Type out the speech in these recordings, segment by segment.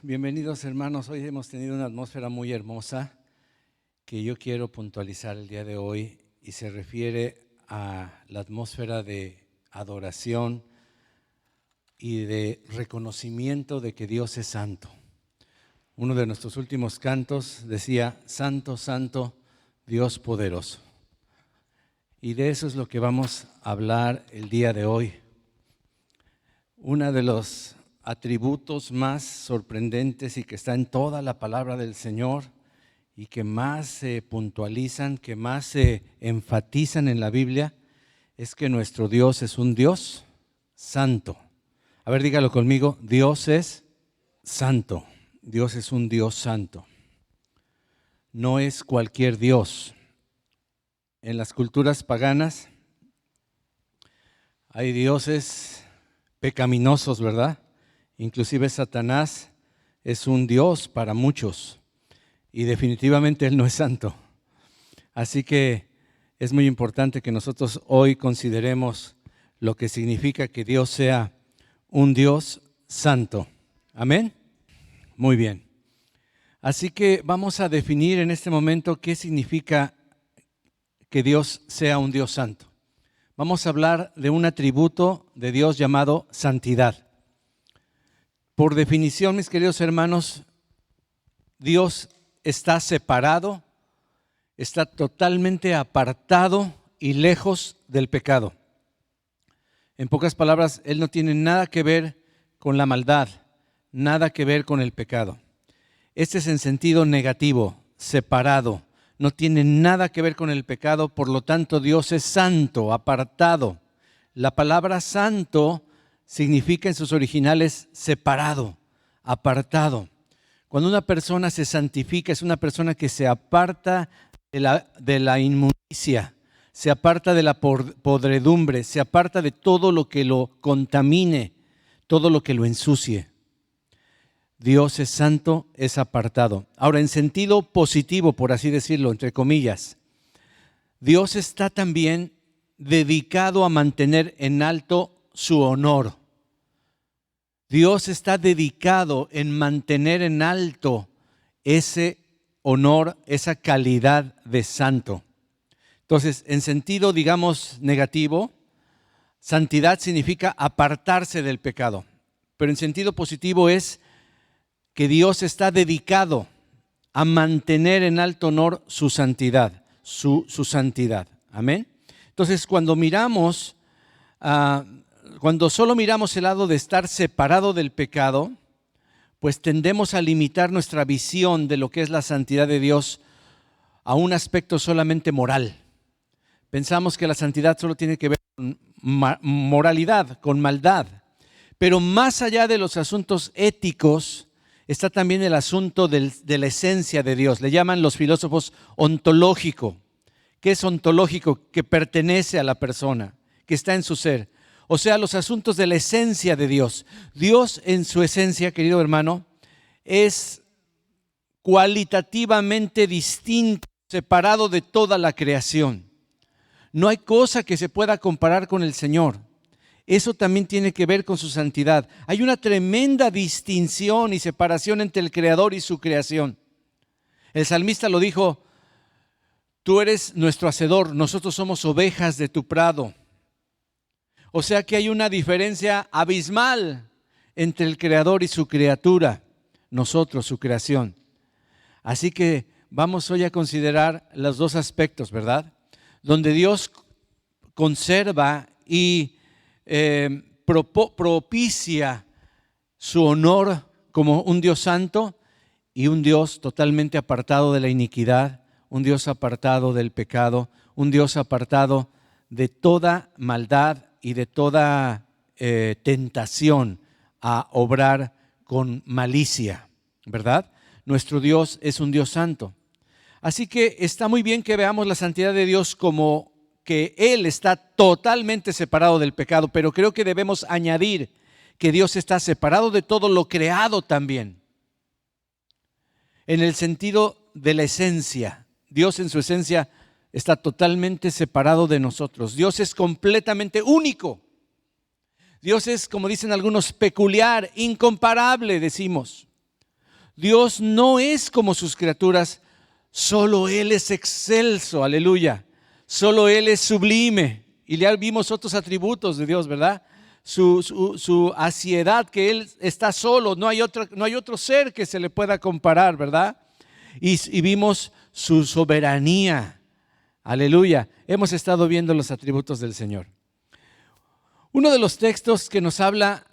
bienvenidos hermanos. Hoy hemos tenido una atmósfera muy hermosa que yo quiero puntualizar el día de hoy y se refiere a la atmósfera de adoración y de reconocimiento de que Dios es santo. Uno de nuestros últimos cantos decía: Santo, Santo, Dios poderoso. Y de eso es lo que vamos a hablar el día de hoy. Uno de los atributos más sorprendentes y que está en toda la palabra del Señor y que más se puntualizan, que más se enfatizan en la Biblia, es que nuestro Dios es un Dios santo. A ver, dígalo conmigo: Dios es santo. Dios es un Dios santo. No es cualquier Dios. En las culturas paganas hay dioses pecaminosos, ¿verdad? Inclusive Satanás es un dios para muchos y definitivamente él no es santo. Así que es muy importante que nosotros hoy consideremos lo que significa que Dios sea un Dios santo. ¿Amén? Muy bien. Así que vamos a definir en este momento qué significa que Dios sea un Dios santo. Vamos a hablar de un atributo de Dios llamado santidad. Por definición, mis queridos hermanos, Dios está separado, está totalmente apartado y lejos del pecado. En pocas palabras, Él no tiene nada que ver con la maldad, nada que ver con el pecado. Este es en sentido negativo, separado. No tiene nada que ver con el pecado, por lo tanto Dios es santo, apartado. La palabra santo significa en sus originales separado, apartado. Cuando una persona se santifica, es una persona que se aparta de la inmundicia, se aparta de la podredumbre, se aparta de todo lo que lo contamine, todo lo que lo ensucie. Dios es santo, es apartado. Ahora, en sentido positivo, por así decirlo, entre comillas, Dios está también dedicado a mantener en alto su honor. Dios está dedicado en mantener en alto ese honor, esa calidad de santo. Entonces, en sentido, digamos, negativo, santidad significa apartarse del pecado. Pero en sentido positivo es que Dios está dedicado a mantener en alto honor su santidad, su santidad. Amén. Entonces, cuando solo miramos el lado de estar separado del pecado, pues tendemos a limitar nuestra visión de lo que es la santidad de Dios a un aspecto solamente moral. Pensamos que la santidad solo tiene que ver con moralidad, con maldad. Pero más allá de los asuntos éticos, está también el asunto de la esencia de Dios. Le llaman los filósofos ontológico. ¿Qué es ontológico? Que pertenece a la persona, que está en su ser. O sea, los asuntos de la esencia de Dios. Dios en su esencia, querido hermano, es cualitativamente distinto, separado de toda la creación. No hay cosa que se pueda comparar con el Señor. Eso también tiene que ver con su santidad. Hay una tremenda distinción y separación entre el Creador y su creación. El salmista lo dijo: tú eres nuestro hacedor, nosotros somos ovejas de tu prado. O sea que hay una diferencia abismal entre el Creador y su criatura, nosotros, su creación. Así que vamos hoy a considerar los dos aspectos, ¿verdad? Donde Dios conserva y propicia su honor como un Dios santo y un Dios totalmente apartado de la iniquidad, un Dios apartado del pecado, un Dios apartado de toda maldad y de toda tentación a obrar con malicia, ¿verdad? Nuestro Dios es un Dios santo. Así que está muy bien que veamos la santidad de Dios como que Él está totalmente separado del pecado, pero creo que debemos añadir que Dios está separado de todo lo creado también. En el sentido de la esencia, Dios en su esencia está totalmente separado de nosotros. Dios es completamente único. Dios es, como dicen algunos, peculiar, incomparable, decimos. Dios no es como sus criaturas, solo Él es excelso, aleluya. Solo Él es sublime. Y ya vimos otros atributos de Dios, ¿verdad? Su aciedad, que Él está solo, no hay otro ser que se le pueda comparar, ¿verdad? Y vimos su soberanía, aleluya. Hemos estado viendo los atributos del Señor. Uno de los textos que nos habla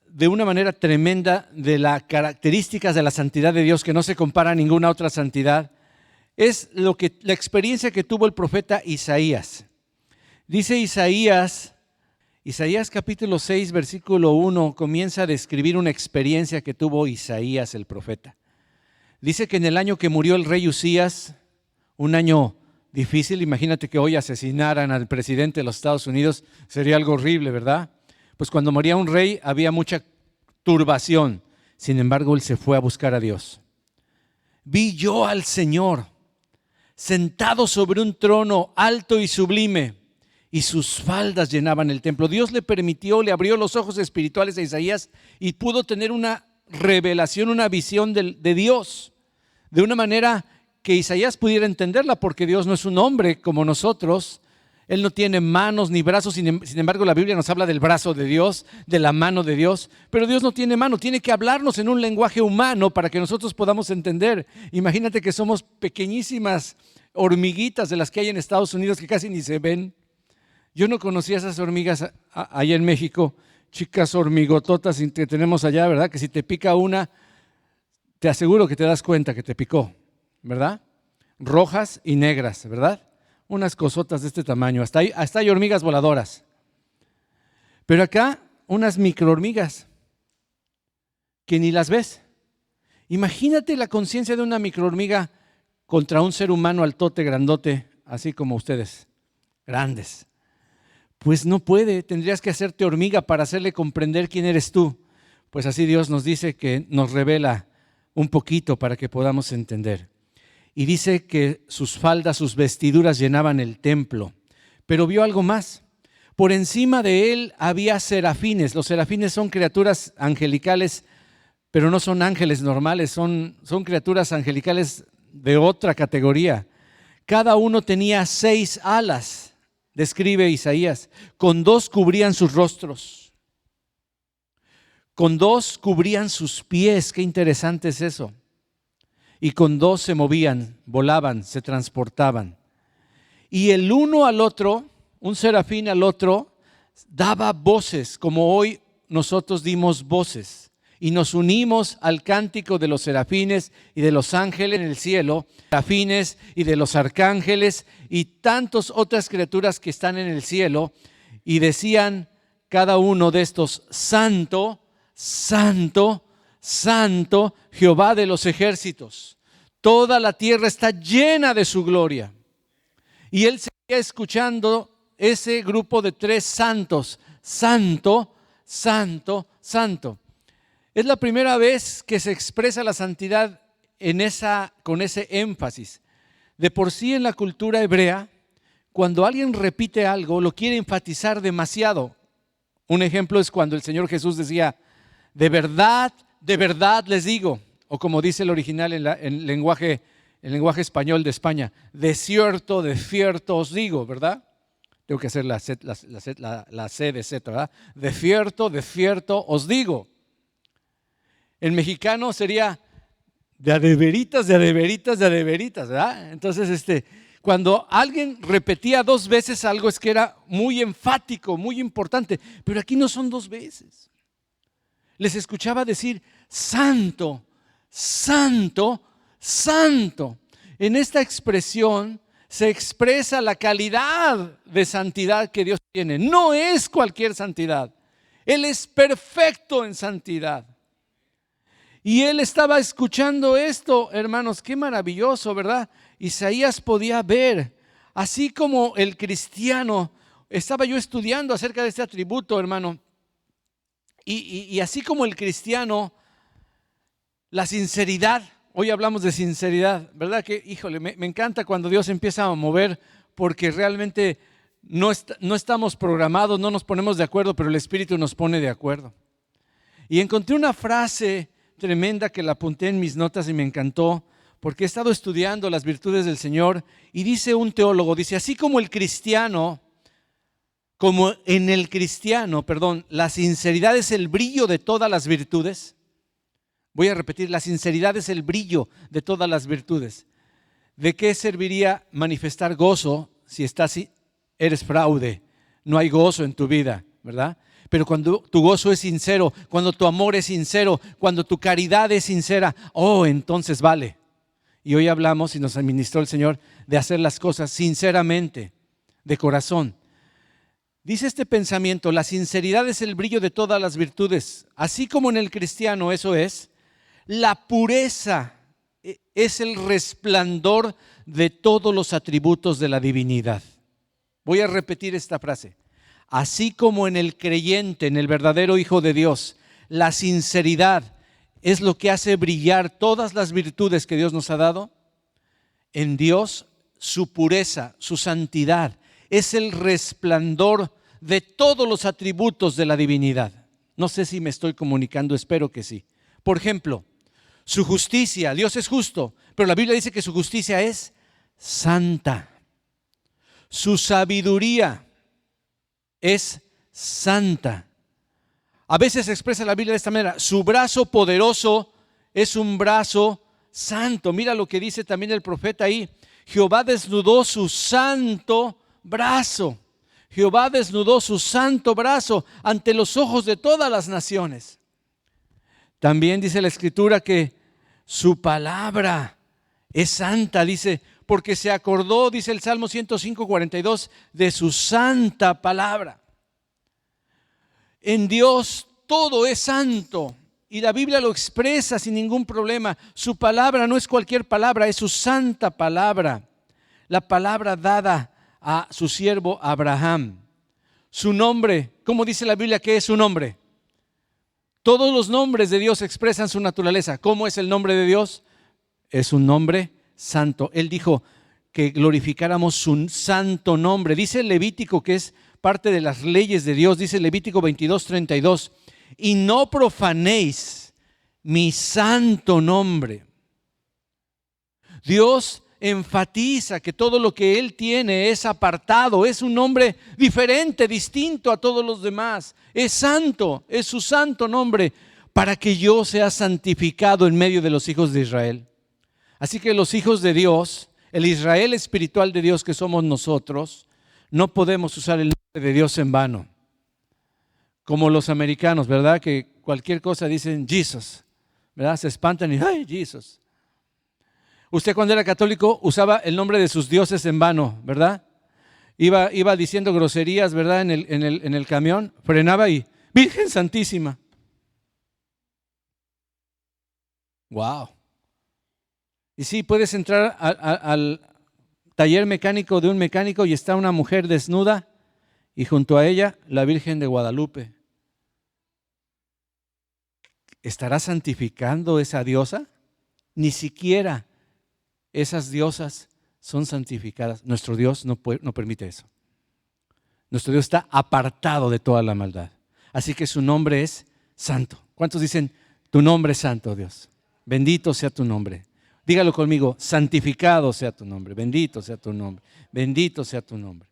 de una manera tremenda de las características de la santidad de Dios, que no se compara a ninguna otra santidad, es la experiencia que tuvo el profeta Isaías. Dice Isaías capítulo 6, versículo 1, comienza a describir una experiencia que tuvo Isaías el profeta. Dice que en el año que murió el rey Usías, un año difícil, imagínate que hoy asesinaran al presidente de los Estados Unidos, sería algo horrible, ¿verdad? Pues cuando moría un rey había mucha turbación, sin embargo él se fue a buscar a Dios. Vi yo al Señor sentado sobre un trono alto y sublime, y sus faldas llenaban el templo. Dios le abrió los ojos espirituales a Isaías y pudo tener una revelación, una visión de Dios, de una manera que Isaías pudiera entenderla, porque Dios no es un hombre como nosotros. Él no tiene manos ni brazos, sin embargo la Biblia nos habla del brazo de Dios, de la mano de Dios, pero Dios no tiene mano, tiene que hablarnos en un lenguaje humano para que nosotros podamos entender. Imagínate que somos pequeñísimas hormiguitas de las que hay en Estados Unidos que casi ni se ven. Yo no conocía esas hormigas allá en México, chicas hormigototas que tenemos allá, ¿verdad? Que si te pica una, te aseguro que te das cuenta que te picó, ¿verdad? Rojas y negras, ¿verdad? Unas cosotas de este tamaño, hasta hay hormigas voladoras. Pero acá unas microhormigas que ni las ves. Imagínate la conciencia de una microhormiga contra un ser humano altote, grandote, así como ustedes, grandes. Pues no puede, tendrías que hacerte hormiga para hacerle comprender quién eres tú. Pues así Dios nos dice que nos revela un poquito para que podamos entender. Y dice que sus faldas, sus vestiduras llenaban el templo. Pero vio algo más. Por encima de él había serafines. Los serafines son criaturas angelicales, pero no son ángeles normales, son criaturas angelicales de otra categoría. Cada uno tenía 6 alas, describe Isaías. Con 2 cubrían sus rostros. Con 2 cubrían sus pies. Qué interesante es eso. Y con 2 se movían, volaban, se transportaban. Y el uno al otro, un serafín al otro, daba voces, como hoy nosotros dimos voces. Y nos unimos al cántico de los serafines y de los ángeles en el cielo, serafines y de los arcángeles y tantas otras criaturas que están en el cielo. Y decían cada uno de estos: Santo, Santo, Santo, Jehová de los ejércitos. Toda la tierra está llena de su gloria. Y él seguía escuchando ese grupo de 3 santos: Santo, Santo, Santo. Es la primera vez que se expresa la santidad con ese énfasis. De por sí en la cultura hebrea, cuando alguien repite algo, lo quiere enfatizar demasiado. Un ejemplo es cuando el Señor Jesús decía: de verdad les digo, o como dice el original en el lenguaje español de España, de cierto os digo, ¿verdad? Tengo que hacer la C de Z, ¿verdad? De cierto os digo. En mexicano sería de a de veritas, ¿verdad? Entonces, cuando alguien repetía 2 veces algo, es que era muy enfático, muy importante. Pero aquí no son 2 veces. Les escuchaba decir: Santo, Santo, Santo. En esta expresión se expresa la calidad de santidad que Dios tiene. No es cualquier santidad. Él es perfecto en santidad. Y él estaba escuchando esto, hermanos, qué maravilloso, ¿verdad? Isaías podía ver, así como el cristiano, estaba yo estudiando acerca de este atributo, hermano, y así como el cristiano, la sinceridad, hoy hablamos de sinceridad, ¿verdad? Que, híjole, me encanta cuando Dios empieza a mover, porque realmente no estamos programados, no nos ponemos de acuerdo, pero el Espíritu nos pone de acuerdo. Y encontré una frase tremenda que la apunté en mis notas y me encantó, porque he estado estudiando las virtudes del Señor y dice un teólogo, dice, así como en el cristiano, la sinceridad es el brillo de todas las virtudes. Voy a repetir, la sinceridad es el brillo de todas las virtudes. ¿De qué serviría manifestar gozo si eres fraude? No hay gozo en tu vida, ¿verdad? Pero cuando tu gozo es sincero, cuando tu amor es sincero, cuando tu caridad es sincera, entonces vale. Y hoy hablamos, y nos administró el Señor, de hacer las cosas sinceramente, de corazón. Dice este pensamiento, la sinceridad es el brillo de todas las virtudes. Así como en el cristiano eso es, la pureza es el resplandor de todos los atributos de la divinidad. Voy a repetir esta frase. Así como en el creyente, en el verdadero Hijo de Dios, la sinceridad es lo que hace brillar todas las virtudes que Dios nos ha dado, en Dios su pureza, su santidad, es el resplandor de todos los atributos de la divinidad. No sé si me estoy comunicando, espero que sí. Por ejemplo, su justicia, Dios es justo, pero la Biblia dice que su justicia es santa. Su sabiduría es santa. A veces se expresa la Biblia de esta manera, su brazo poderoso es un brazo santo. Mira lo que dice también el profeta ahí, Jehová desnudó su santo brazo. Jehová desnudó su santo brazo ante los ojos de todas las naciones. También dice la Escritura que su palabra es santa, dice, porque se acordó, dice el Salmo 105:42, de su santa palabra. En Dios todo es santo y la Biblia lo expresa sin ningún problema. Su palabra no es cualquier palabra, es su santa palabra. La palabra dada a su siervo Abraham. Su nombre, ¿cómo dice la Biblia que es su nombre? Todos los nombres de Dios expresan su naturaleza. ¿Cómo es el nombre de Dios? Es un nombre santo. Él dijo que glorificáramos su santo nombre. Dice el Levítico, que es parte de las leyes de Dios, dice Levítico 22:32, y no profanéis mi santo nombre. Dios enfatiza que todo lo que Él tiene es apartado, es un nombre diferente, distinto a todos los demás. Es santo, es su santo nombre, para que yo sea santificado en medio de los hijos de Israel. Así que los hijos de Dios, el Israel espiritual de Dios que somos nosotros, no podemos usar el nombre de Dios en vano. Como los americanos, ¿verdad? Que cualquier cosa dicen Jesus, ¿verdad? Se espantan y ¡ay, Jesus! Usted cuando era católico usaba el nombre de sus dioses en vano, ¿verdad? Iba diciendo groserías, ¿verdad? En el camión, frenaba y Virgen Santísima. ¡Wow! Y sí, puedes entrar al taller mecánico de un mecánico y está una mujer desnuda y junto a ella la Virgen de Guadalupe. ¿Estará santificando esa diosa? Ni siquiera esas diosas son santificadas. Nuestro Dios no permite eso. Nuestro Dios está apartado de toda la maldad. Así que su nombre es santo. ¿Cuántos dicen, tu nombre es santo, Dios? Bendito sea tu nombre. Dígalo conmigo, santificado sea tu nombre, bendito sea tu nombre, bendito sea tu nombre.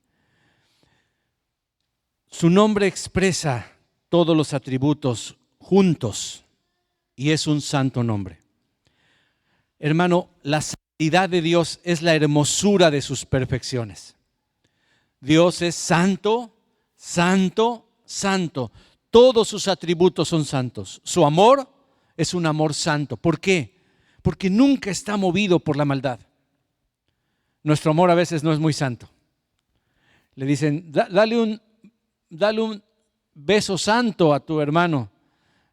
Su nombre expresa todos los atributos juntos y es un santo nombre. Hermano, la santidad de Dios es la hermosura de sus perfecciones. Dios es santo, santo, santo. Todos sus atributos son santos. Su amor es un amor santo. ¿Por qué? Porque nunca está movido por la maldad. Nuestro amor a veces no es muy santo. Le dicen, dale un beso santo a tu hermano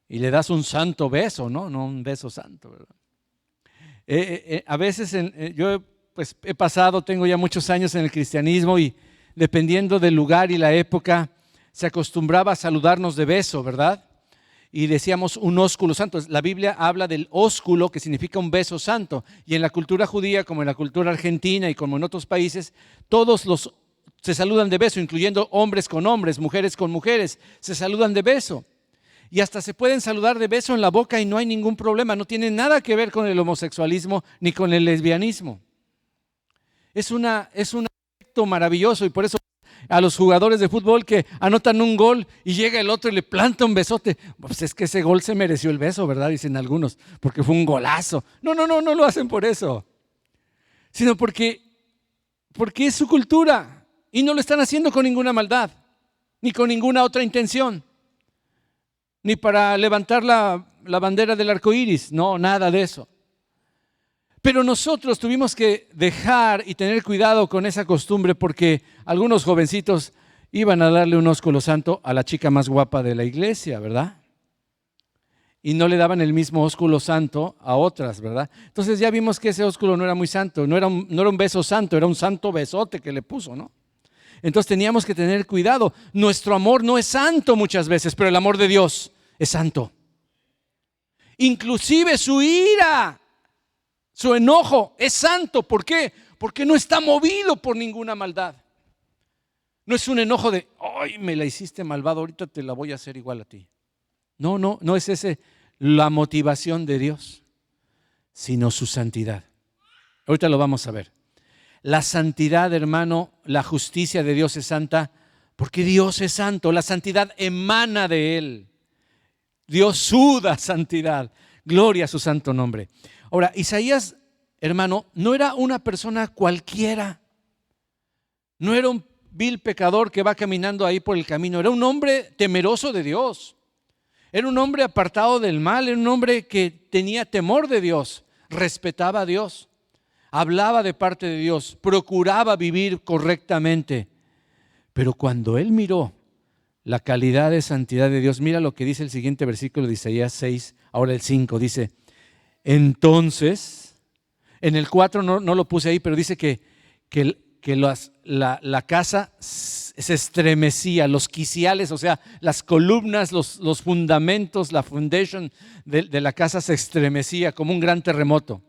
y le das un santo beso, ¿no? No un beso santo, ¿verdad? A veces yo pues he pasado, tengo ya muchos años en el cristianismo y dependiendo del lugar y la época se acostumbraba a saludarnos de beso, ¿verdad? Y decíamos un ósculo santo. La Biblia habla del ósculo, que significa un beso santo. Y en la cultura judía, como en la cultura argentina y como en otros países, todos se saludan de beso, incluyendo hombres con hombres, mujeres con mujeres, se saludan de beso. Y hasta se pueden saludar de beso en la boca y no hay ningún problema. No tiene nada que ver con el homosexualismo ni con el lesbianismo. Es un acto maravilloso, y por eso a los jugadores de fútbol que anotan un gol y llega el otro y le planta un besote, pues es que ese gol se mereció el beso, ¿verdad? Dicen algunos, porque fue un golazo. No lo hacen por eso, sino porque es su cultura y no lo están haciendo con ninguna maldad, ni con ninguna otra intención, ni para levantar la bandera del arco iris, no, nada de eso. Pero nosotros tuvimos que dejar y tener cuidado con esa costumbre, porque algunos jovencitos iban a darle un ósculo santo a la chica más guapa de la iglesia, ¿verdad? Y no le daban el mismo ósculo santo a otras, ¿verdad? Entonces ya vimos que ese ósculo no era muy santo, no era un beso santo, era un santo besote que le puso, ¿no? Entonces teníamos que tener cuidado. Nuestro amor no es santo muchas veces, pero el amor de Dios es santo. Inclusive su ira, su enojo es santo. ¿Por qué? Porque no está movido por ninguna maldad. No es un enojo de, ay, me la hiciste malvado, ahorita te la voy a hacer igual a ti. No es ese la motivación de Dios, sino su santidad. Ahorita lo vamos a ver. La santidad, hermano, la justicia de Dios es santa porque Dios es santo. La santidad emana de Él. Dios suda santidad. Gloria a su santo nombre. Ahora, Isaías, hermano, no era una persona cualquiera. No era un vil pecador que va caminando ahí por el camino. Era un hombre temeroso de Dios. Era un hombre apartado del mal. Era un hombre que tenía temor de Dios. Respetaba a Dios. Hablaba de parte de Dios. Procuraba vivir correctamente. Pero cuando él miró la calidad de santidad de Dios, mira lo que dice el siguiente versículo de Isaías 6, ahora el 5, dice, entonces, en el 4 no lo puse ahí, pero dice que la casa se estremecía, los quiciales, o sea, las columnas, los fundamentos, la foundation de la casa se estremecía como un gran terremoto.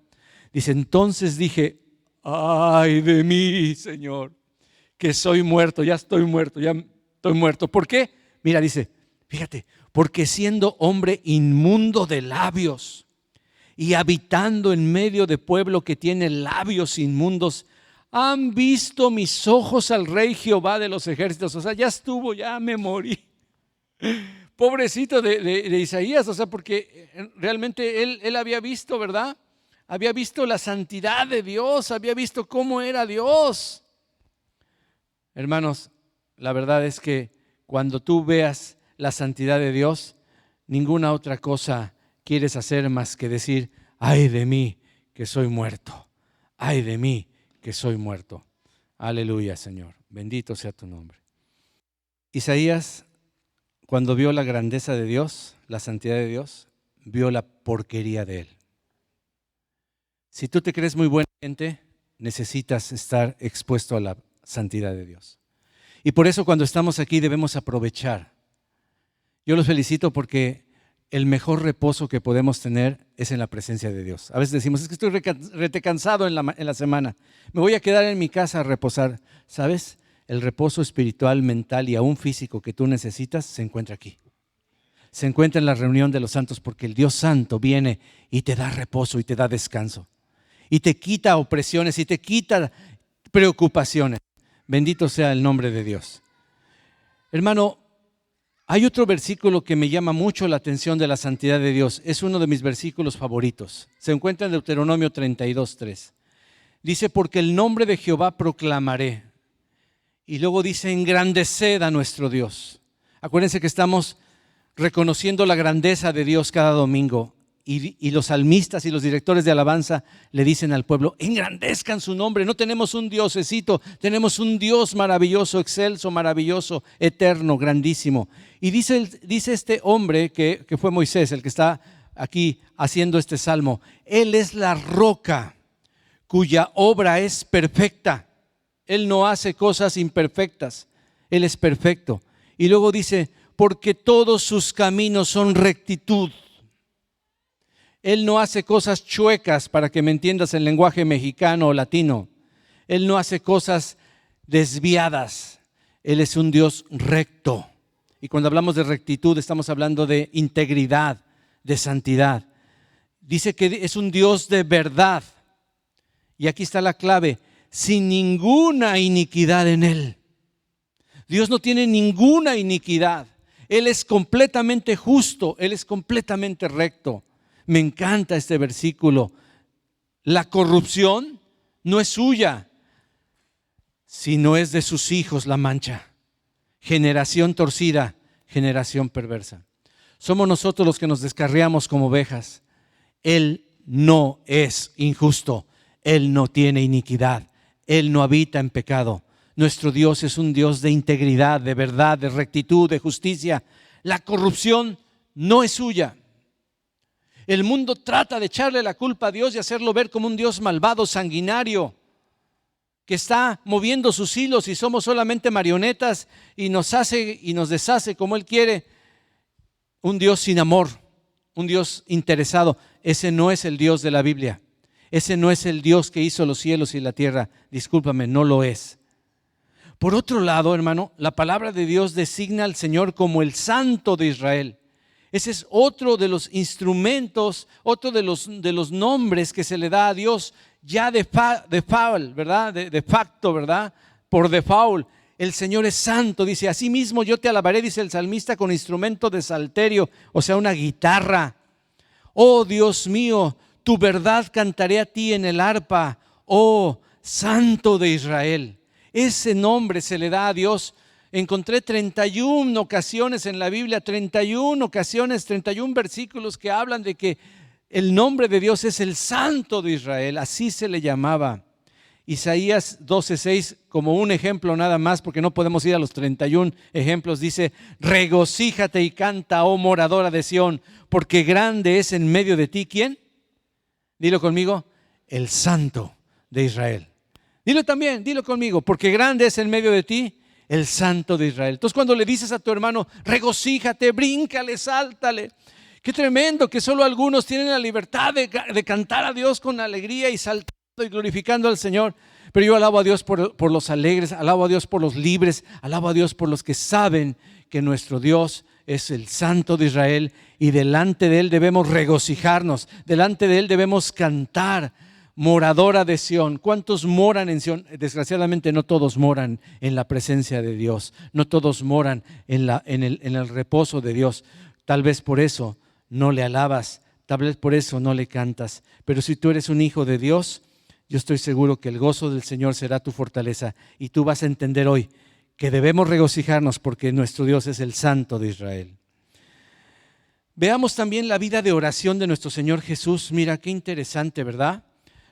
Dice, entonces dije, ay de mí, Señor, que soy muerto, ya estoy muerto. ¿Por qué? Mira, dice, fíjate, porque siendo hombre inmundo de labios y habitando en medio de pueblo que tiene labios inmundos, han visto mis ojos al Rey Jehová de los ejércitos. O sea, ya estuvo, ya me morí. Pobrecito de Isaías, o sea, porque realmente él había visto, ¿verdad? Había visto la santidad de Dios, había visto cómo era Dios. Hermanos, la verdad es que cuando tú veas la santidad de Dios, ninguna otra cosa quieres hacer más que decir, ay de mí que soy muerto, ay de mí que soy muerto. Aleluya, Señor, bendito sea tu nombre. Isaías, cuando vio la grandeza de Dios, la santidad de Dios, vio la porquería de él. Si tú te crees muy buena gente, necesitas estar expuesto a la santidad de Dios. Y por eso cuando estamos aquí debemos aprovechar. Yo los felicito porque el mejor reposo que podemos tener es en la presencia de Dios. A veces decimos, es que estoy cansado en la semana. Me voy a quedar en mi casa a reposar. ¿Sabes? El reposo espiritual, mental y aún físico que tú necesitas se encuentra aquí. Se encuentra en la reunión de los santos, porque el Dios Santo viene y te da reposo y te da descanso. Y te quita opresiones y te quita preocupaciones. Bendito sea el nombre de Dios. Hermano, hay otro versículo que me llama mucho la atención de la santidad de Dios. Es uno de mis versículos favoritos. Se encuentra en Deuteronomio 32:3. Dice, porque el nombre de Jehová proclamaré. Y luego dice, engrandeced a nuestro Dios. Acuérdense que estamos reconociendo la grandeza de Dios cada domingo. Y los salmistas y los directores de alabanza le dicen al pueblo, engrandezcan su nombre. No tenemos un diosecito, tenemos un Dios maravilloso, excelso, maravilloso, eterno, grandísimo. Y dice este hombre que fue Moisés, el que está aquí haciendo este salmo, Él es la roca cuya obra es perfecta. Él no hace cosas imperfectas, Él es perfecto. Y luego dice, porque todos sus caminos son rectitud. Él no hace cosas chuecas, para que me entiendas en lenguaje mexicano o latino. Él no hace cosas desviadas. Él es un Dios recto. Y cuando hablamos de rectitud estamos hablando de integridad, de santidad. Dice que es un Dios de verdad. Y aquí está la clave, sin ninguna iniquidad en Él. Dios no tiene ninguna iniquidad. Él es completamente justo, Él es completamente recto. Me encanta este versículo. La corrupción no es suya, sino es de sus hijos la mancha. Generación torcida, generación perversa. Somos nosotros los que nos descarriamos como ovejas. Él no es injusto, Él no tiene iniquidad, Él no habita en pecado. Nuestro Dios es un Dios de integridad, de verdad, de rectitud, de justicia. La corrupción no es suya. El mundo trata de echarle la culpa a Dios y hacerlo ver como un Dios malvado, sanguinario, que está moviendo sus hilos y somos solamente marionetas y nos hace y nos deshace como Él quiere. Un Dios sin amor, un Dios interesado. Ese no es el Dios de la Biblia. Ese no es el Dios que hizo los cielos y la tierra. Discúlpame, no lo es. Por otro lado, hermano, la palabra de Dios designa al Señor como el Santo de Israel. Ese es otro de los instrumentos, otro de los nombres que se le da a Dios ya de facto, ¿verdad? De facto, ¿verdad? Por default. El Señor es santo, dice, asimismo yo te alabaré, dice el salmista, con instrumento de salterio, o sea, una guitarra. Oh Dios mío, tu verdad cantaré a ti en el arpa, oh Santo de Israel. Ese nombre se le da a Dios. Encontré 31 ocasiones en la Biblia, 31 ocasiones, 31 versículos que hablan de que el nombre de Dios es el Santo de Israel, así se le llamaba. Isaías 12:6, como un ejemplo nada más, porque no podemos ir a los 31 ejemplos, dice: regocíjate y canta, oh moradora de Sión, porque grande es en medio de ti, ¿quién? Dilo conmigo, el Santo de Israel. Dilo también, dilo conmigo, porque grande es en medio de ti el Santo de Israel. Entonces cuando le dices a tu hermano, regocíjate, bríncale, sáltale. Qué tremendo que solo algunos tienen la libertad de cantar a Dios con alegría y saltando y glorificando al Señor. Pero yo alabo a Dios por los alegres, alabo a Dios por los libres, alabo a Dios por los que saben que nuestro Dios es el Santo de Israel y delante de Él debemos regocijarnos, delante de Él debemos cantar. Moradora de Sión. ¿Cuántos moran en Sión? Desgraciadamente no todos moran en la presencia de Dios, no todos moran en el reposo de Dios. Tal vez por eso no le alabas, tal vez por eso no le cantas. Pero si tú eres un hijo de Dios, yo estoy seguro que el gozo del Señor será tu fortaleza y tú vas a entender hoy que debemos regocijarnos porque nuestro Dios es el Santo de Israel. Veamos también la vida de oración de nuestro Señor Jesús. Mira qué interesante, ¿verdad?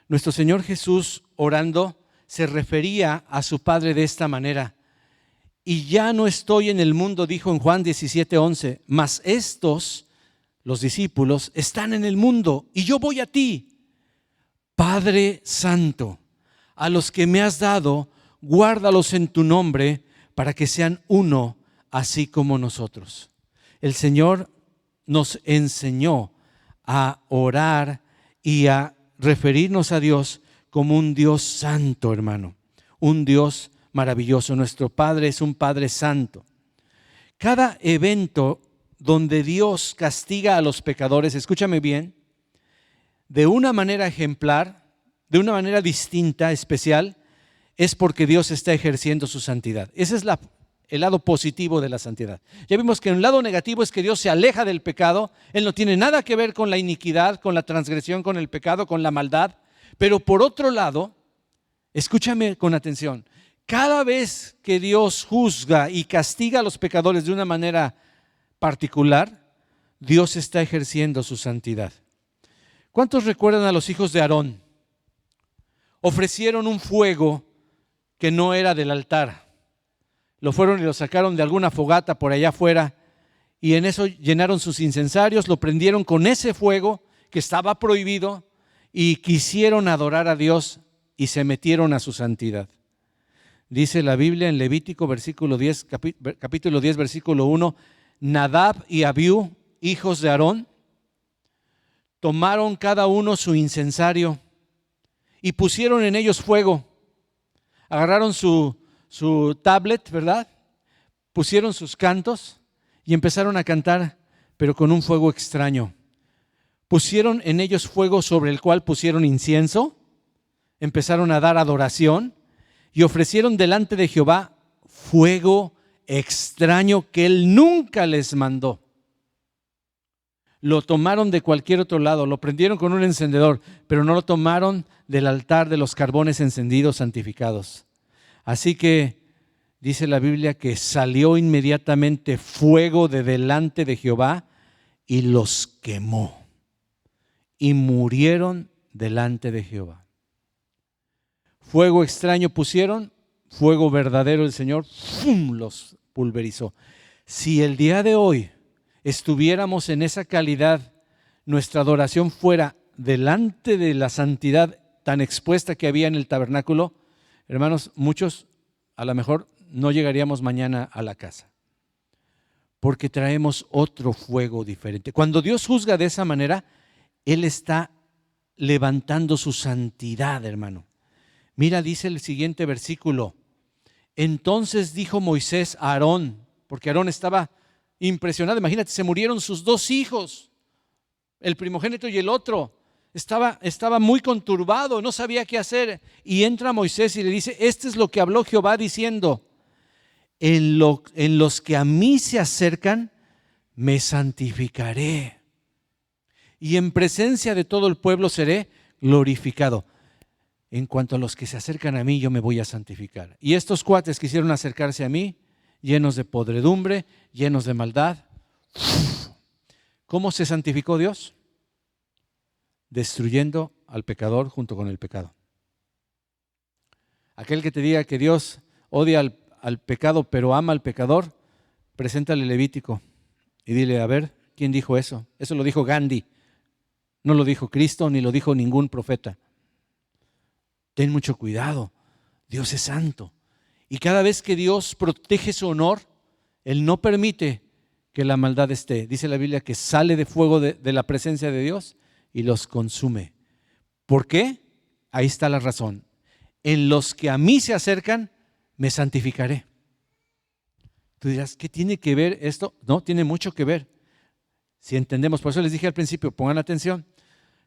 Nuestro Señor Jesús orando se refería a su Padre de esta manera: y ya no estoy en el mundo, dijo en Juan 17:11, mas estos, los discípulos, están en el mundo y yo voy a ti. Padre Santo, a los que me has dado, guárdalos en tu nombre para que sean uno, así como nosotros. El Señor nos enseñó a orar y a referirnos a Dios como un Dios santo, hermano, un Dios maravilloso. Nuestro Padre es un Padre santo. Cada evento donde Dios castiga a los pecadores, escúchame bien, de una manera ejemplar, de una manera distinta, especial, es porque Dios está ejerciendo su santidad. Ese es el lado positivo de la santidad. Ya vimos que un lado negativo es que Dios se aleja del pecado. Él no tiene nada que ver con la iniquidad, con la transgresión, con el pecado, con la maldad. Pero por otro lado, escúchame con atención, cada vez que Dios juzga y castiga a los pecadores de una manera particular, Dios está ejerciendo su santidad. ¿Cuántos recuerdan a los hijos de Aarón? Ofrecieron un fuego que no era del altar. Lo fueron y lo sacaron de alguna fogata por allá afuera y en eso llenaron sus incensarios, lo prendieron con ese fuego que estaba prohibido y quisieron adorar a Dios y se metieron a su santidad. Dice la Biblia en Levítico capítulo 10, versículo 1, Nadab y Abiú, hijos de Aarón, tomaron cada uno su incensario y pusieron en ellos fuego. Agarraron su tablet, ¿verdad? Pusieron sus cantos, y empezaron a cantar, pero con un fuego extraño. Pusieron en ellos fuego sobre el cual pusieron incienso, empezaron a dar adoración y ofrecieron delante de Jehová fuego extraño que él nunca les mandó. Lo tomaron de cualquier otro lado, lo prendieron con un encendedor, pero no lo tomaron del altar de los carbones encendidos santificados. Así que dice la Biblia que salió inmediatamente fuego de delante de Jehová y los quemó. Y murieron delante de Jehová. Fuego extraño pusieron, fuego verdadero del Señor, ¡fum!, los pulverizó. Si el día de hoy estuviéramos en esa calidad, nuestra adoración fuera delante de la santidad tan expuesta que había en el tabernáculo, hermanos, muchos a lo mejor no llegaríamos mañana a la casa, porque traemos otro fuego diferente. Cuando Dios juzga de esa manera, Él está levantando su santidad, hermano. Mira, dice el siguiente versículo: entonces dijo Moisés a Aarón, porque Aarón estaba impresionado, imagínate, se murieron sus dos hijos, el primogénito y el otro. Estaba muy conturbado, no sabía qué hacer. Y entra Moisés y le dice: este es lo que habló Jehová diciendo: en los que a mí se acercan, me santificaré, y en presencia de todo el pueblo seré glorificado. En cuanto a los que se acercan a mí, yo me voy a santificar. Y estos cuates quisieron acercarse a mí, llenos de podredumbre, llenos de maldad. ¿Cómo se santificó Dios? Destruyendo al pecador junto con el pecado. Aquel que te diga que Dios odia al pecado pero ama al pecador, preséntale Levítico y dile: a ver, ¿quién dijo eso? Eso lo dijo Gandhi, no lo dijo Cristo, ni lo dijo ningún profeta. Ten mucho cuidado, Dios es santo. Y cada vez que Dios protege su honor, Él no permite que la maldad esté. Dice la Biblia que sale de fuego de la presencia de Dios y los consume. ¿Por qué? Ahí está la razón. En los que a mí se acercan, me santificaré. Tú dirás, ¿qué tiene que ver esto? No, tiene mucho que ver. Si entendemos, por eso les dije al principio, pongan atención.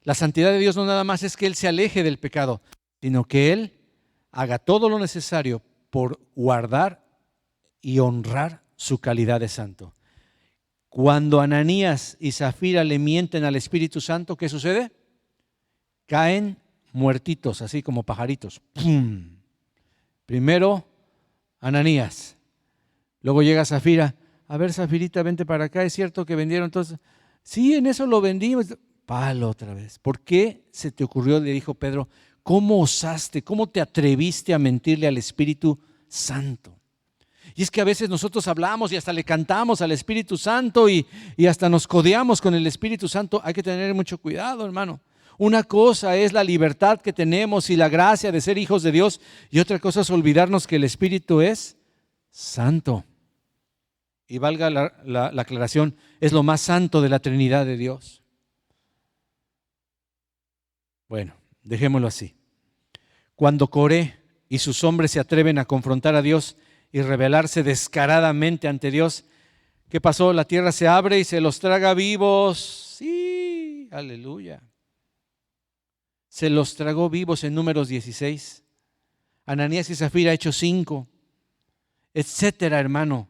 La santidad de Dios no nada más es que Él se aleje del pecado, sino que Él haga todo lo necesario por guardar y honrar su calidad de santo. Cuando Ananías y Zafira le mienten al Espíritu Santo, ¿qué sucede? Caen muertitos, así como pajaritos. ¡Pum! Primero Ananías, luego llega Zafira. A ver, Zafirita, vente para acá, ¿es cierto que vendieron entonces? Sí, en eso lo vendimos. Palo otra vez. ¿Por qué se te ocurrió? Le dijo Pedro. ¿Cómo osaste? ¿Cómo te atreviste a mentirle al Espíritu Santo? Y es que a veces nosotros hablamos y hasta le cantamos al Espíritu Santo y hasta nos codeamos con el Espíritu Santo. Hay que tener mucho cuidado, hermano. Una cosa es la libertad que tenemos y la gracia de ser hijos de Dios, y otra cosa es olvidarnos que el Espíritu es santo. Y valga la aclaración, es lo más santo de la Trinidad de Dios. Bueno, dejémoslo así. Cuando Coré y sus hombres se atreven a confrontar a Dios y rebelarse descaradamente ante Dios, ¿qué pasó? La tierra se abre y se los traga vivos. Sí, aleluya. Se los tragó vivos en Números 16. Ananías y Zafira, Hechos 5, etcétera, hermano.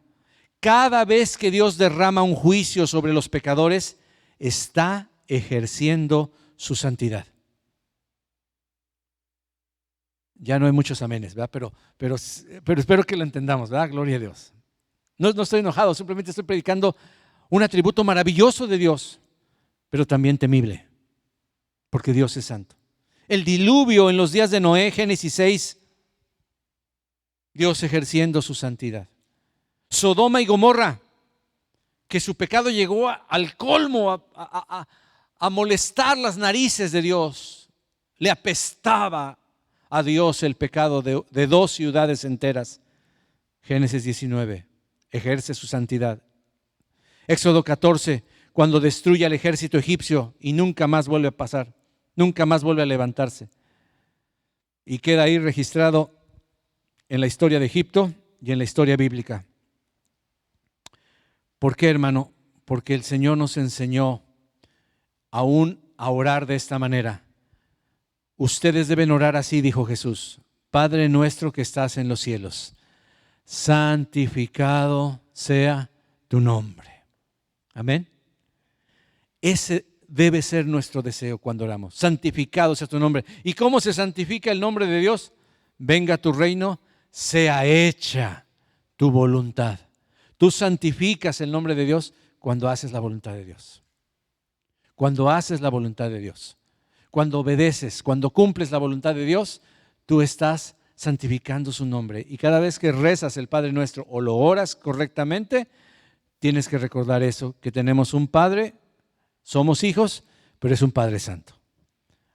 Cada vez que Dios derrama un juicio sobre los pecadores, está ejerciendo su santidad. Ya no hay muchos amenes, ¿verdad? Pero espero que lo entendamos, ¿verdad? Gloria a Dios. No estoy enojado, simplemente estoy predicando un atributo maravilloso de Dios, pero también temible, porque Dios es santo. El diluvio en los días de Noé, Génesis 6, Dios ejerciendo su santidad. Sodoma y Gomorra, que su pecado llegó al colmo, a molestar las narices de Dios. Le apestaba a Dios el pecado de dos ciudades enteras. Génesis 19, ejerce su santidad. Éxodo 14, cuando destruye al ejército egipcio y nunca más vuelve a pasar, nunca más vuelve a levantarse. Y queda ahí registrado en la historia de Egipto y en la historia bíblica. ¿Por qué, hermano? Porque el Señor nos enseñó aún a orar de esta manera. Ustedes deben orar así, dijo Jesús. Padre nuestro que estás en los cielos, santificado sea tu nombre. Amén. Ese debe ser nuestro deseo cuando oramos. Santificado sea tu nombre. ¿Y cómo se santifica el nombre de Dios? Venga tu reino, sea hecha tu voluntad. Tú santificas el nombre de Dios cuando haces la voluntad de Dios. Cuando haces la voluntad de Dios. Cuando obedeces, cuando cumples la voluntad de Dios, tú estás santificando su nombre. Y cada vez que rezas el Padre Nuestro o lo oras correctamente, tienes que recordar eso, que tenemos un Padre, somos hijos, pero es un Padre Santo.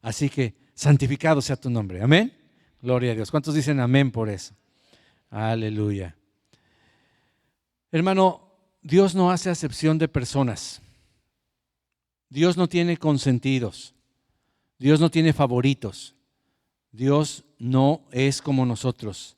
Así que santificado sea tu nombre. Amén. Gloria a Dios. ¿Cuántos dicen amén por eso? Aleluya. Hermano, Dios no hace acepción de personas. Dios no tiene consentidos. Dios no tiene favoritos. Dios no es como nosotros.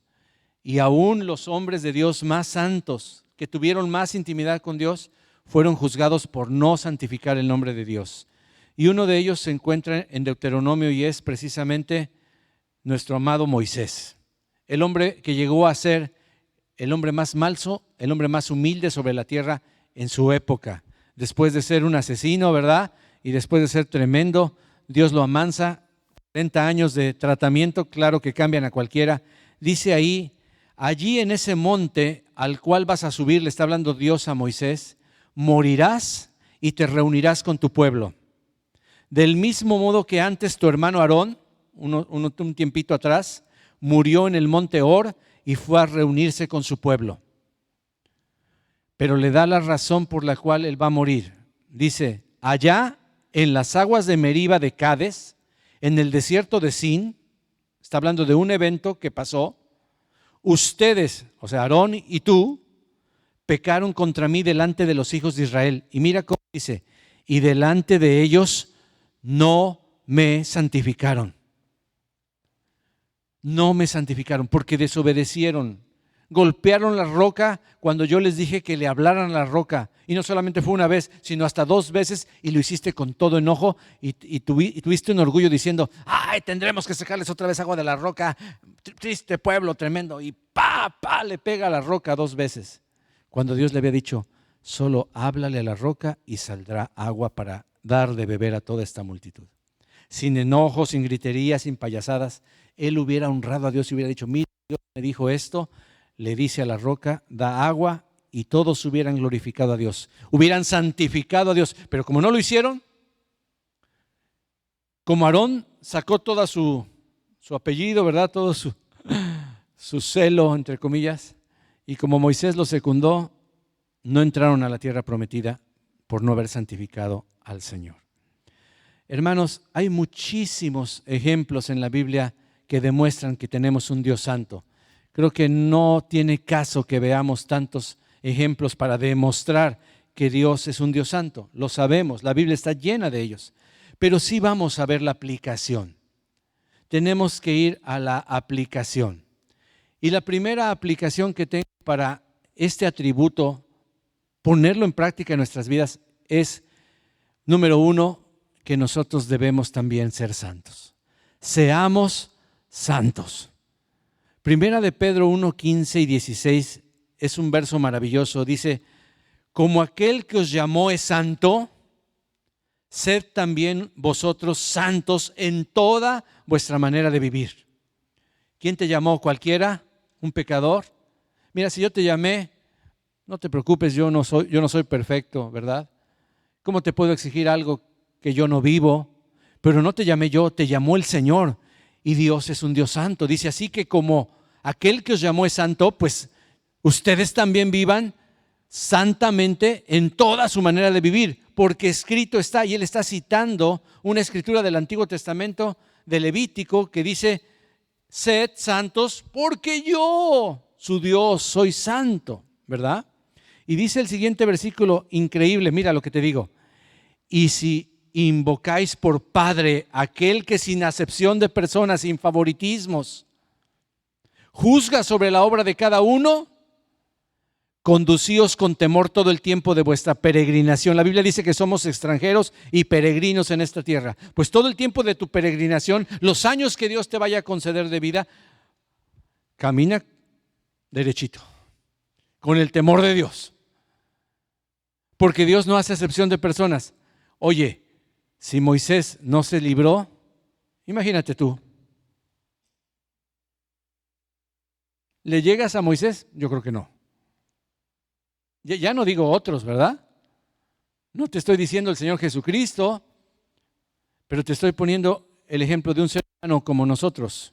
Y aún los hombres de Dios más santos, que tuvieron más intimidad con Dios, fueron juzgados por no santificar el nombre de Dios. Y uno de ellos se encuentra en Deuteronomio y es precisamente nuestro amado Moisés. El hombre que llegó a ser el hombre más manso, el hombre más humilde sobre la tierra en su época. Después de ser un asesino, ¿verdad? Y después de ser tremendo, Dios lo amansa. 40 años de tratamiento, claro que cambian a cualquiera. Dice ahí, allí en ese monte al cual vas a subir, le está hablando Dios a Moisés, morirás y te reunirás con tu pueblo. Del mismo modo que antes tu hermano Aarón, un tiempito atrás, murió en el monte Hor y fue a reunirse con su pueblo. Pero le da la razón por la cual él va a morir. Dice, allá en las aguas de Meriba de Cades, en el desierto de Sin, está hablando de un evento que pasó, ustedes, o sea, Aarón y tú, pecaron contra mí delante de los hijos de Israel. Y mira cómo dice, y delante de ellos no me santificaron. No me santificaron porque desobedecieron. Golpearon la roca cuando yo les dije que le hablaran a la roca. Y no solamente fue una vez, sino hasta 2 veces, y lo hiciste con todo enojo y tuviste un orgullo diciendo, ay, tendremos que sacarles otra vez agua de la roca, triste pueblo, tremendo. Y le pega a la roca 2 veces. Cuando Dios le había dicho, solo háblale a la roca y saldrá agua para dar de beber a toda esta multitud. Sin enojo, sin gritería, sin payasadas, él hubiera honrado a Dios y hubiera dicho, mira, Dios me dijo esto, le dice a la roca, da agua, y todos hubieran glorificado a Dios, hubieran santificado a Dios. Pero como no lo hicieron, como Aarón sacó todo su apellido, ¿verdad? Todo su celo, entre comillas, y como Moisés lo secundó, no entraron a la tierra prometida por no haber santificado al Señor. Hermanos, hay muchísimos ejemplos en la Biblia que demuestran que tenemos un Dios santo. Creo que no tiene caso que veamos tantos ejemplos para demostrar que Dios es un Dios santo. Lo sabemos, la Biblia está llena de ellos. Pero sí vamos a ver la aplicación. Tenemos que ir a la aplicación. Y la primera aplicación que tengo para este atributo, ponerlo en práctica en nuestras vidas, es, número 1, que nosotros debemos también ser santos. Seamos santos. Primera de Pedro 1, 15 y 16 es un verso maravilloso. Dice, como aquel que os llamó es santo, sed también vosotros santos en toda vuestra manera de vivir. ¿Quién te llamó? ¿Cualquiera? ¿Un pecador? Mira, si yo te llamé, no te preocupes, yo no soy perfecto, ¿verdad? ¿Cómo te puedo exigir algo que yo no vivo? Pero no te llamé yo, te llamó el Señor. Y Dios es un Dios santo. Dice así que como aquel que os llamó es santo, pues ustedes también vivan santamente en toda su manera de vivir, porque escrito está, y él está citando una escritura del Antiguo Testamento, de Levítico, que dice, sed santos porque yo, su Dios, soy santo, ¿verdad? Y dice el siguiente versículo increíble, mira lo que te digo, y si invocáis por Padre aquel que sin acepción de personas, sin favoritismos, juzga sobre la obra de cada uno, conducíos con temor todo el tiempo de vuestra peregrinación. La Biblia dice que somos extranjeros y peregrinos en esta tierra. Pues todo el tiempo de tu peregrinación, los años que Dios te vaya a conceder de vida, camina derechito, con el temor de Dios. Porque Dios no hace excepción de personas. Oye, si Moisés no se libró, imagínate tú. ¿Le llegas a Moisés? Yo creo que no. Ya no digo otros, ¿verdad? No te estoy diciendo el Señor Jesucristo, pero te estoy poniendo el ejemplo de un ser humano como nosotros.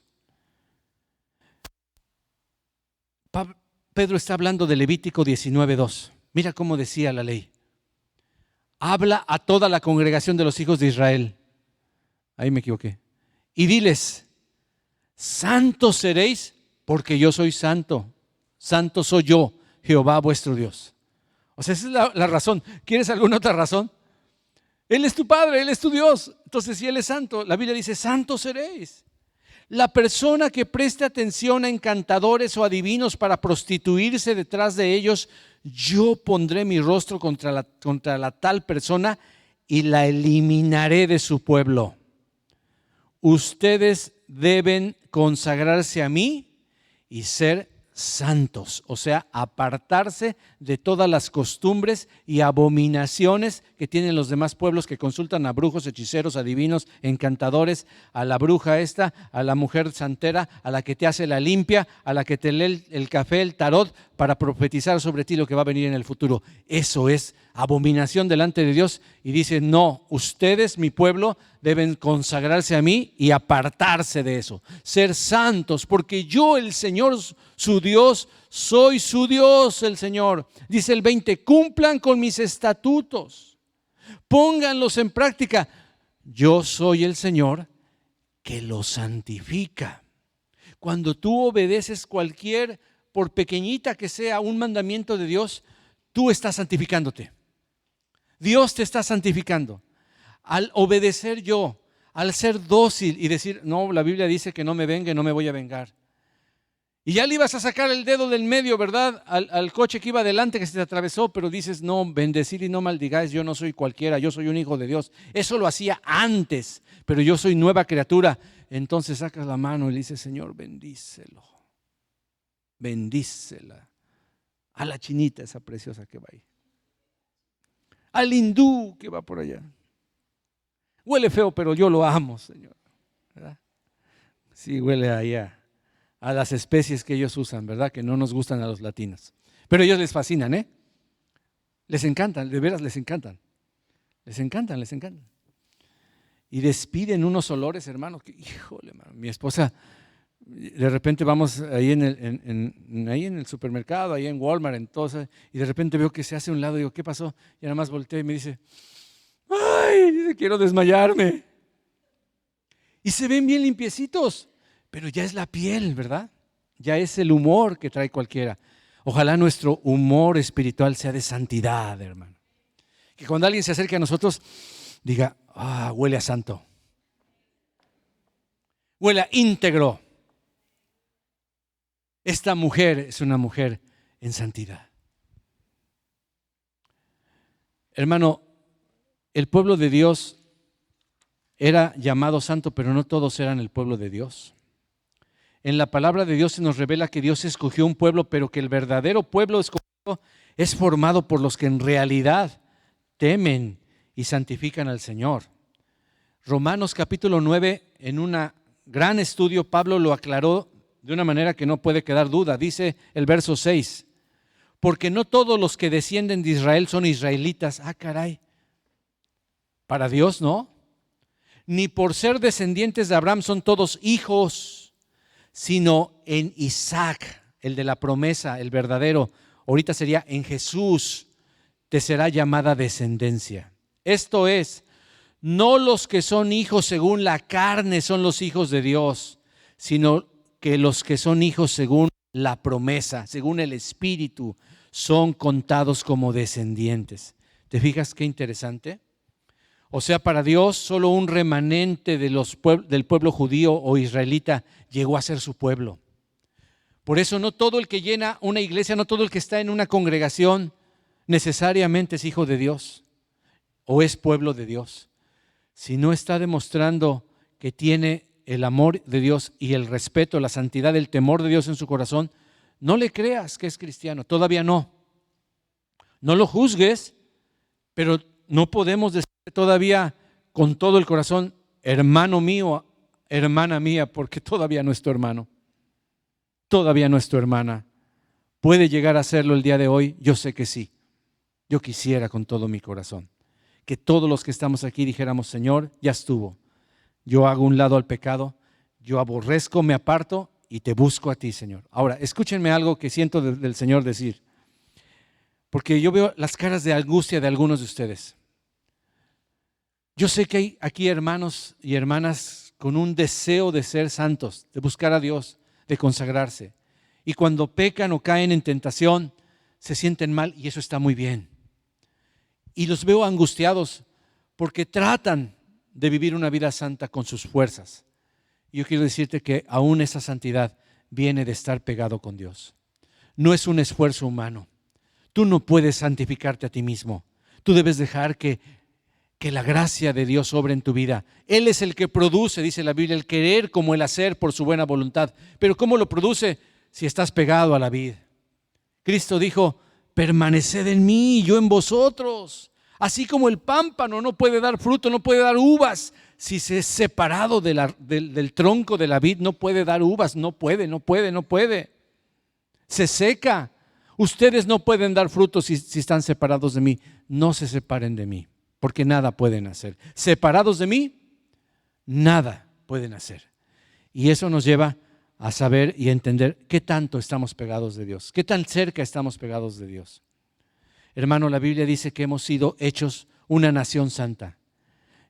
Pedro está hablando de Levítico 19:2. Mira cómo decía la ley. Habla a toda la congregación de los hijos de Israel. Ahí me equivoqué. Y diles, santos seréis porque yo soy santo. Santo soy yo, Jehová vuestro Dios. O sea, esa es la razón. ¿Quieres alguna otra razón? Él es tu Padre, Él es tu Dios. Entonces, si Él es santo, la Biblia dice, santos seréis. La persona que preste atención a encantadores o adivinos para prostituirse detrás de ellos, yo pondré mi rostro contra la tal persona y la eliminaré de su pueblo. Ustedes deben consagrarse a mí y ser santos, o sea, apartarse de todas las costumbres y abominaciones que tienen los demás pueblos que consultan a brujos, hechiceros, adivinos, encantadores, a la bruja esta, a la mujer santera, a la que te hace la limpia, a la que te lee el café, el tarot, para profetizar sobre ti lo que va a venir en el futuro. Eso es abominación delante de Dios y dice, no, ustedes, mi pueblo, deben consagrarse a mí y apartarse de eso, ser santos, porque yo, el Señor, su Dios, soy su Dios, el Señor. Dice el 20, cumplan con mis estatutos, pónganlos en práctica. Yo soy el Señor que los santifica. Cuando tú obedeces cualquier, por pequeñita que sea, un mandamiento de Dios, tú estás santificándote. Dios te está santificando. Al obedecer yo, al ser dócil y decir, no, la Biblia dice que no me venga y no me voy a vengar. Y ya le ibas a sacar el dedo del medio, ¿verdad? Al coche que iba adelante que se te atravesó, pero dices, no, bendecir y no maldigáis, yo no soy cualquiera, yo soy un hijo de Dios. Eso lo hacía antes, pero yo soy nueva criatura. Entonces sacas la mano y le dices, Señor, bendícelo, bendícela. A la chinita esa preciosa que va ahí. Al hindú que va por allá. Huele feo, pero yo lo amo, Señor, ¿verdad? Sí, huele allá a las especies que ellos usan, ¿verdad? Que no nos gustan a los latinos. Pero a ellos les fascinan, ¿eh? Les encantan, de veras les encantan. Les encantan, les encantan. Y despiden unos olores, hermano, que, híjole, man, mi esposa, de repente vamos ahí en el supermercado, ahí en Walmart, entonces, y de repente veo que se hace a un lado, y digo, ¿qué pasó? Y nada más volteo y me dice, ¡ay! Quiero desmayarme. Y se ven bien limpiecitos, pero ya es la piel, ¿verdad? Ya es el humor que trae cualquiera. Ojalá nuestro humor espiritual sea de santidad, hermano. Que cuando alguien se acerque a nosotros, diga, huele a santo. Huele a íntegro. Esta mujer es una mujer en santidad. Hermano, el pueblo de Dios era llamado santo, pero no todos eran el pueblo de Dios. En la palabra de Dios se nos revela que Dios escogió un pueblo, pero que el verdadero pueblo escogido es formado por los que en realidad temen y santifican al Señor. Romanos capítulo 9, en un gran estudio, Pablo lo aclaró de una manera que no puede quedar duda. Dice el verso 6, porque no todos los que descienden de Israel son israelitas. Caray, para Dios no. Ni por ser descendientes de Abraham son todos hijos, sino en Isaac, el de la promesa, el verdadero. Ahorita sería en Jesús, te será llamada descendencia. Esto es, no los que son hijos según la carne son los hijos de Dios, sino que los que son hijos según la promesa, según el Espíritu, son contados como descendientes. ¿Te fijas qué interesante? O sea, para Dios solo un remanente del pueblo judío o israelita llegó a ser su pueblo. Por eso no todo el que llena una iglesia, no todo el que está en una congregación necesariamente es hijo de Dios o es pueblo de Dios. Si no está demostrando que tiene el amor de Dios y el respeto, la santidad, el temor de Dios en su corazón, no le creas que es cristiano, todavía no. No lo juzgues, pero no podemos decir todavía con todo el corazón, hermano mío, hermana mía, porque todavía no es tu hermano, todavía no es tu hermana. ¿Puede llegar a serlo el día de hoy? Yo sé que sí. Yo quisiera con todo mi corazón que todos los que estamos aquí dijéramos, Señor, ya estuvo. Yo hago un lado al pecado, yo aborrezco, me aparto y te busco a ti, Señor. Ahora, escúchenme algo que siento del Señor decir, porque yo veo las caras de angustia de algunos de ustedes. Yo sé que hay aquí hermanos y hermanas con un deseo de ser santos, de buscar a Dios, de consagrarse. Y cuando pecan o caen en tentación, se sienten mal y eso está muy bien. Y los veo angustiados porque tratan de vivir una vida santa con sus fuerzas. Y yo quiero decirte que aún esa santidad viene de estar pegado con Dios. No es un esfuerzo humano. Tú no puedes santificarte a ti mismo. Tú debes dejar que la gracia de Dios obre en tu vida. Él es el que produce, dice la Biblia, el querer como el hacer por su buena voluntad. Pero ¿cómo lo produce? Si estás pegado a la vid. Cristo dijo, permaneced en mí y yo en vosotros. Así como el pámpano no puede dar fruto, no puede dar uvas. Si se es separado del tronco de la vid, no puede dar uvas, no puede. Se seca. Ustedes no pueden dar frutos si están separados de mí. No se separen de mí, porque nada pueden hacer. Separados de mí, nada pueden hacer. Y eso nos lleva a saber y entender qué tanto estamos pegados de Dios, qué tan cerca estamos pegados de Dios. Hermano, la Biblia dice que hemos sido hechos una nación santa.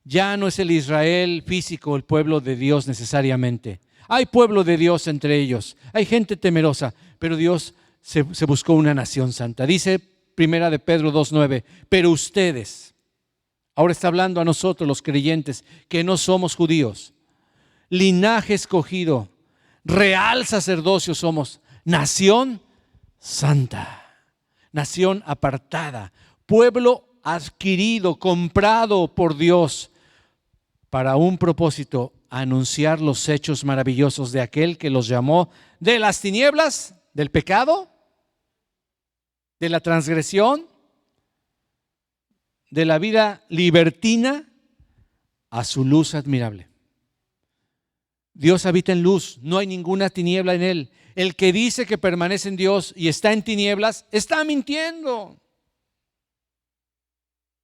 Ya no es el Israel físico, el pueblo de Dios necesariamente. Hay pueblo de Dios entre ellos, hay gente temerosa, pero Dios se buscó una nación santa. Dice Primera de Pedro 2:9, pero ustedes, ahora está hablando a nosotros los creyentes que no somos judíos, linaje escogido, real sacerdocio somos, nación santa, nación apartada, pueblo adquirido, comprado por Dios para un propósito, anunciar los hechos maravillosos de aquel que los llamó de las tinieblas, del pecado, de la transgresión, de la vida libertina, a su luz admirable. Dios habita en luz, no hay ninguna tiniebla en él. El que dice que permanece en Dios y está en tinieblas, está mintiendo.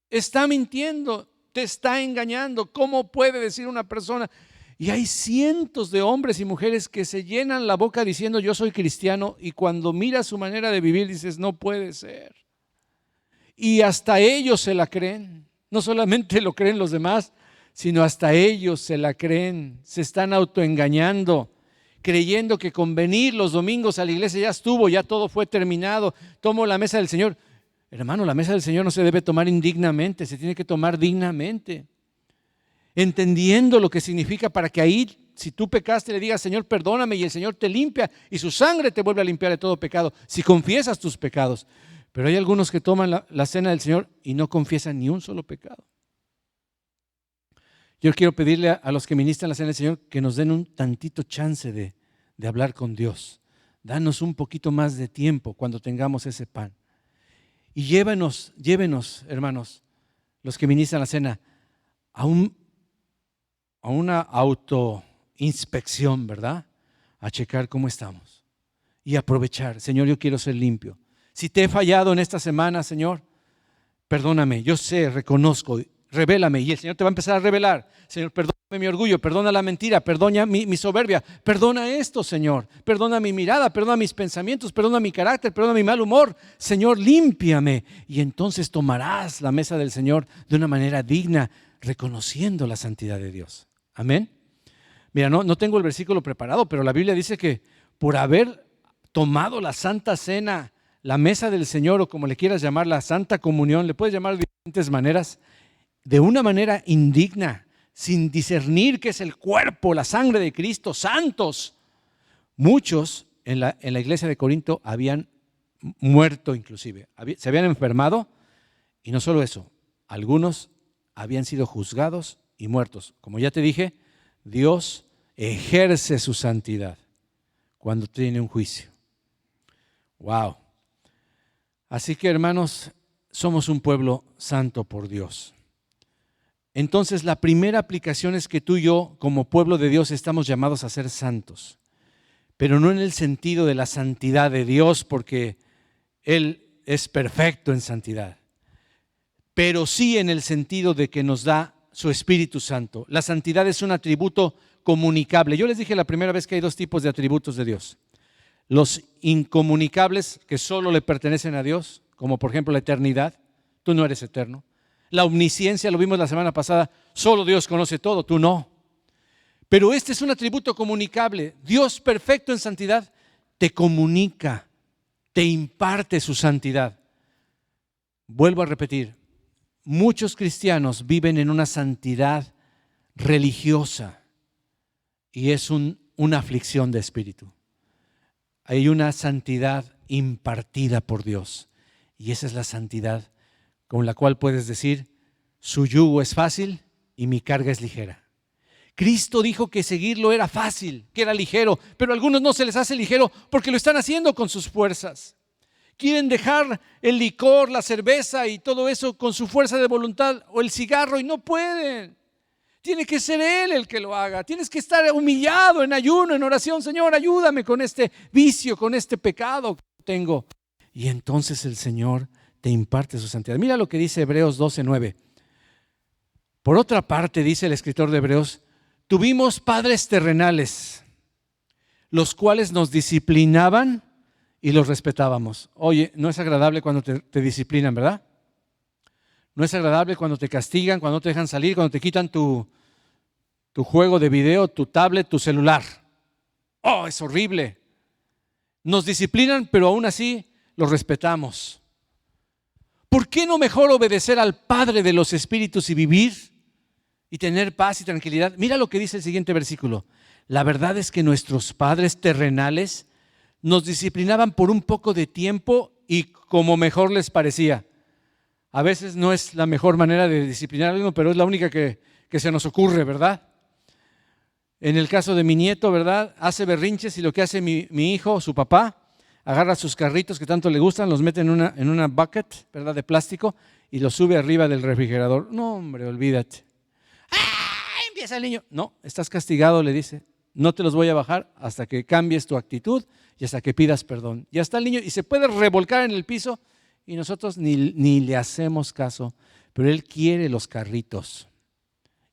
Está mintiendo, te está engañando. ¿Cómo puede decir una persona? Y hay cientos de hombres y mujeres que se llenan la boca diciendo yo soy cristiano y cuando miras su manera de vivir dices no puede ser. Y hasta ellos se la creen. No solamente lo creen los demás, sino hasta ellos se la creen. Se están autoengañando, creyendo que con venir los domingos a la iglesia ya estuvo, ya todo fue terminado. Tomo la mesa del Señor. Hermano, la mesa del Señor no se debe tomar indignamente, se tiene que tomar dignamente. Entendiendo lo que significa para que ahí, si tú pecaste, le digas, Señor, perdóname, y el Señor te limpia y su sangre te vuelve a limpiar de todo pecado, si confiesas tus pecados. Pero hay algunos que toman la cena del Señor y no confiesan ni un solo pecado. Yo quiero pedirle a los que ministran la cena del Señor que nos den un tantito chance de hablar con Dios. Danos un poquito más de tiempo cuando tengamos ese pan. Y llévenos, hermanos, los que ministran la cena, a una autoinspección, ¿verdad? A checar cómo estamos y aprovechar. Señor, yo quiero ser limpio. Si te he fallado en esta semana, Señor, perdóname, yo sé, reconozco, revélame. Y el Señor te va a empezar a revelar. Señor, perdóname mi orgullo, perdona la mentira, perdona mi soberbia, perdona esto, Señor. Perdona mi mirada, perdona mis pensamientos, perdona mi carácter, perdona mi mal humor. Señor, límpiame. Y entonces tomarás la mesa del Señor de una manera digna, reconociendo la santidad de Dios. Amén. Mira, no tengo el versículo preparado, pero la Biblia dice que por haber tomado la Santa Cena, la mesa del Señor, o como le quieras llamar, la Santa Comunión, le puedes llamar de diferentes maneras, de una manera indigna, sin discernir que es el cuerpo, la sangre de Cristo, santos. Muchos en la iglesia de Corinto habían muerto inclusive, se habían enfermado, y no solo eso, algunos habían sido juzgados y muertos. Como ya te dije, Dios ejerce su santidad cuando tiene un juicio. Wow. Así que, hermanos, somos un pueblo santo por Dios. Entonces, la primera aplicación es que tú y yo, como pueblo de Dios, estamos llamados a ser santos, pero no en el sentido de la santidad de Dios, porque Él es perfecto en santidad, pero sí en el sentido de que nos da su Espíritu Santo. La santidad es un atributo comunicable. Yo les dije la primera vez que hay dos tipos de atributos de Dios. Los incomunicables, que solo le pertenecen a Dios, como por ejemplo la eternidad. Tú no eres eterno. La omnisciencia, lo vimos la semana pasada, solo Dios conoce todo, tú no. Pero este es un atributo comunicable. Dios, perfecto en santidad, te comunica, te imparte su santidad. Vuelvo a repetir, muchos cristianos viven en una santidad religiosa y es una aflicción de espíritu. Hay una santidad impartida por Dios y esa es la santidad con la cual puedes decir, su yugo es fácil y mi carga es ligera. Cristo dijo que seguirlo era fácil, que era ligero, pero a algunos no se les hace ligero porque lo están haciendo con sus fuerzas. Quieren dejar el licor, la cerveza y todo eso con su fuerza de voluntad o el cigarro y no pueden. Tiene que ser Él el que lo haga. Tienes que estar humillado en ayuno, en oración. Señor, ayúdame con este vicio, con este pecado que tengo. Y entonces el Señor te imparte su santidad. Mira lo que dice Hebreos 12:9. Por otra parte, dice el escritor de Hebreos, tuvimos padres terrenales, los cuales nos disciplinaban y los respetábamos. Oye, no es agradable cuando te disciplinan, ¿verdad? No es agradable cuando te castigan, cuando no te dejan salir, cuando te quitan tu juego de video, tu tablet, tu celular. Oh, es horrible. Nos disciplinan, pero aún así los respetamos. ¿Por qué no mejor obedecer al Padre de los Espíritus y vivir y tener paz y tranquilidad? Mira lo que dice el siguiente versículo. La verdad es que nuestros padres terrenales nos disciplinaban por un poco de tiempo y como mejor les parecía. A veces no es la mejor manera de disciplinar a alguien, pero es la única que se nos ocurre, ¿verdad? En el caso de mi nieto, ¿verdad? Hace berrinches y lo que hace mi hijo, su papá, agarra sus carritos que tanto le gustan, los mete en una bucket, ¿verdad? De plástico y los sube arriba del refrigerador. No, hombre, olvídate. ¡Ah! Empieza el niño. No, estás castigado, le dice. No te los voy a bajar hasta que cambies tu actitud y hasta que pidas perdón. Ya está el niño y se puede revolcar en el piso y nosotros ni le hacemos caso. Pero él quiere los carritos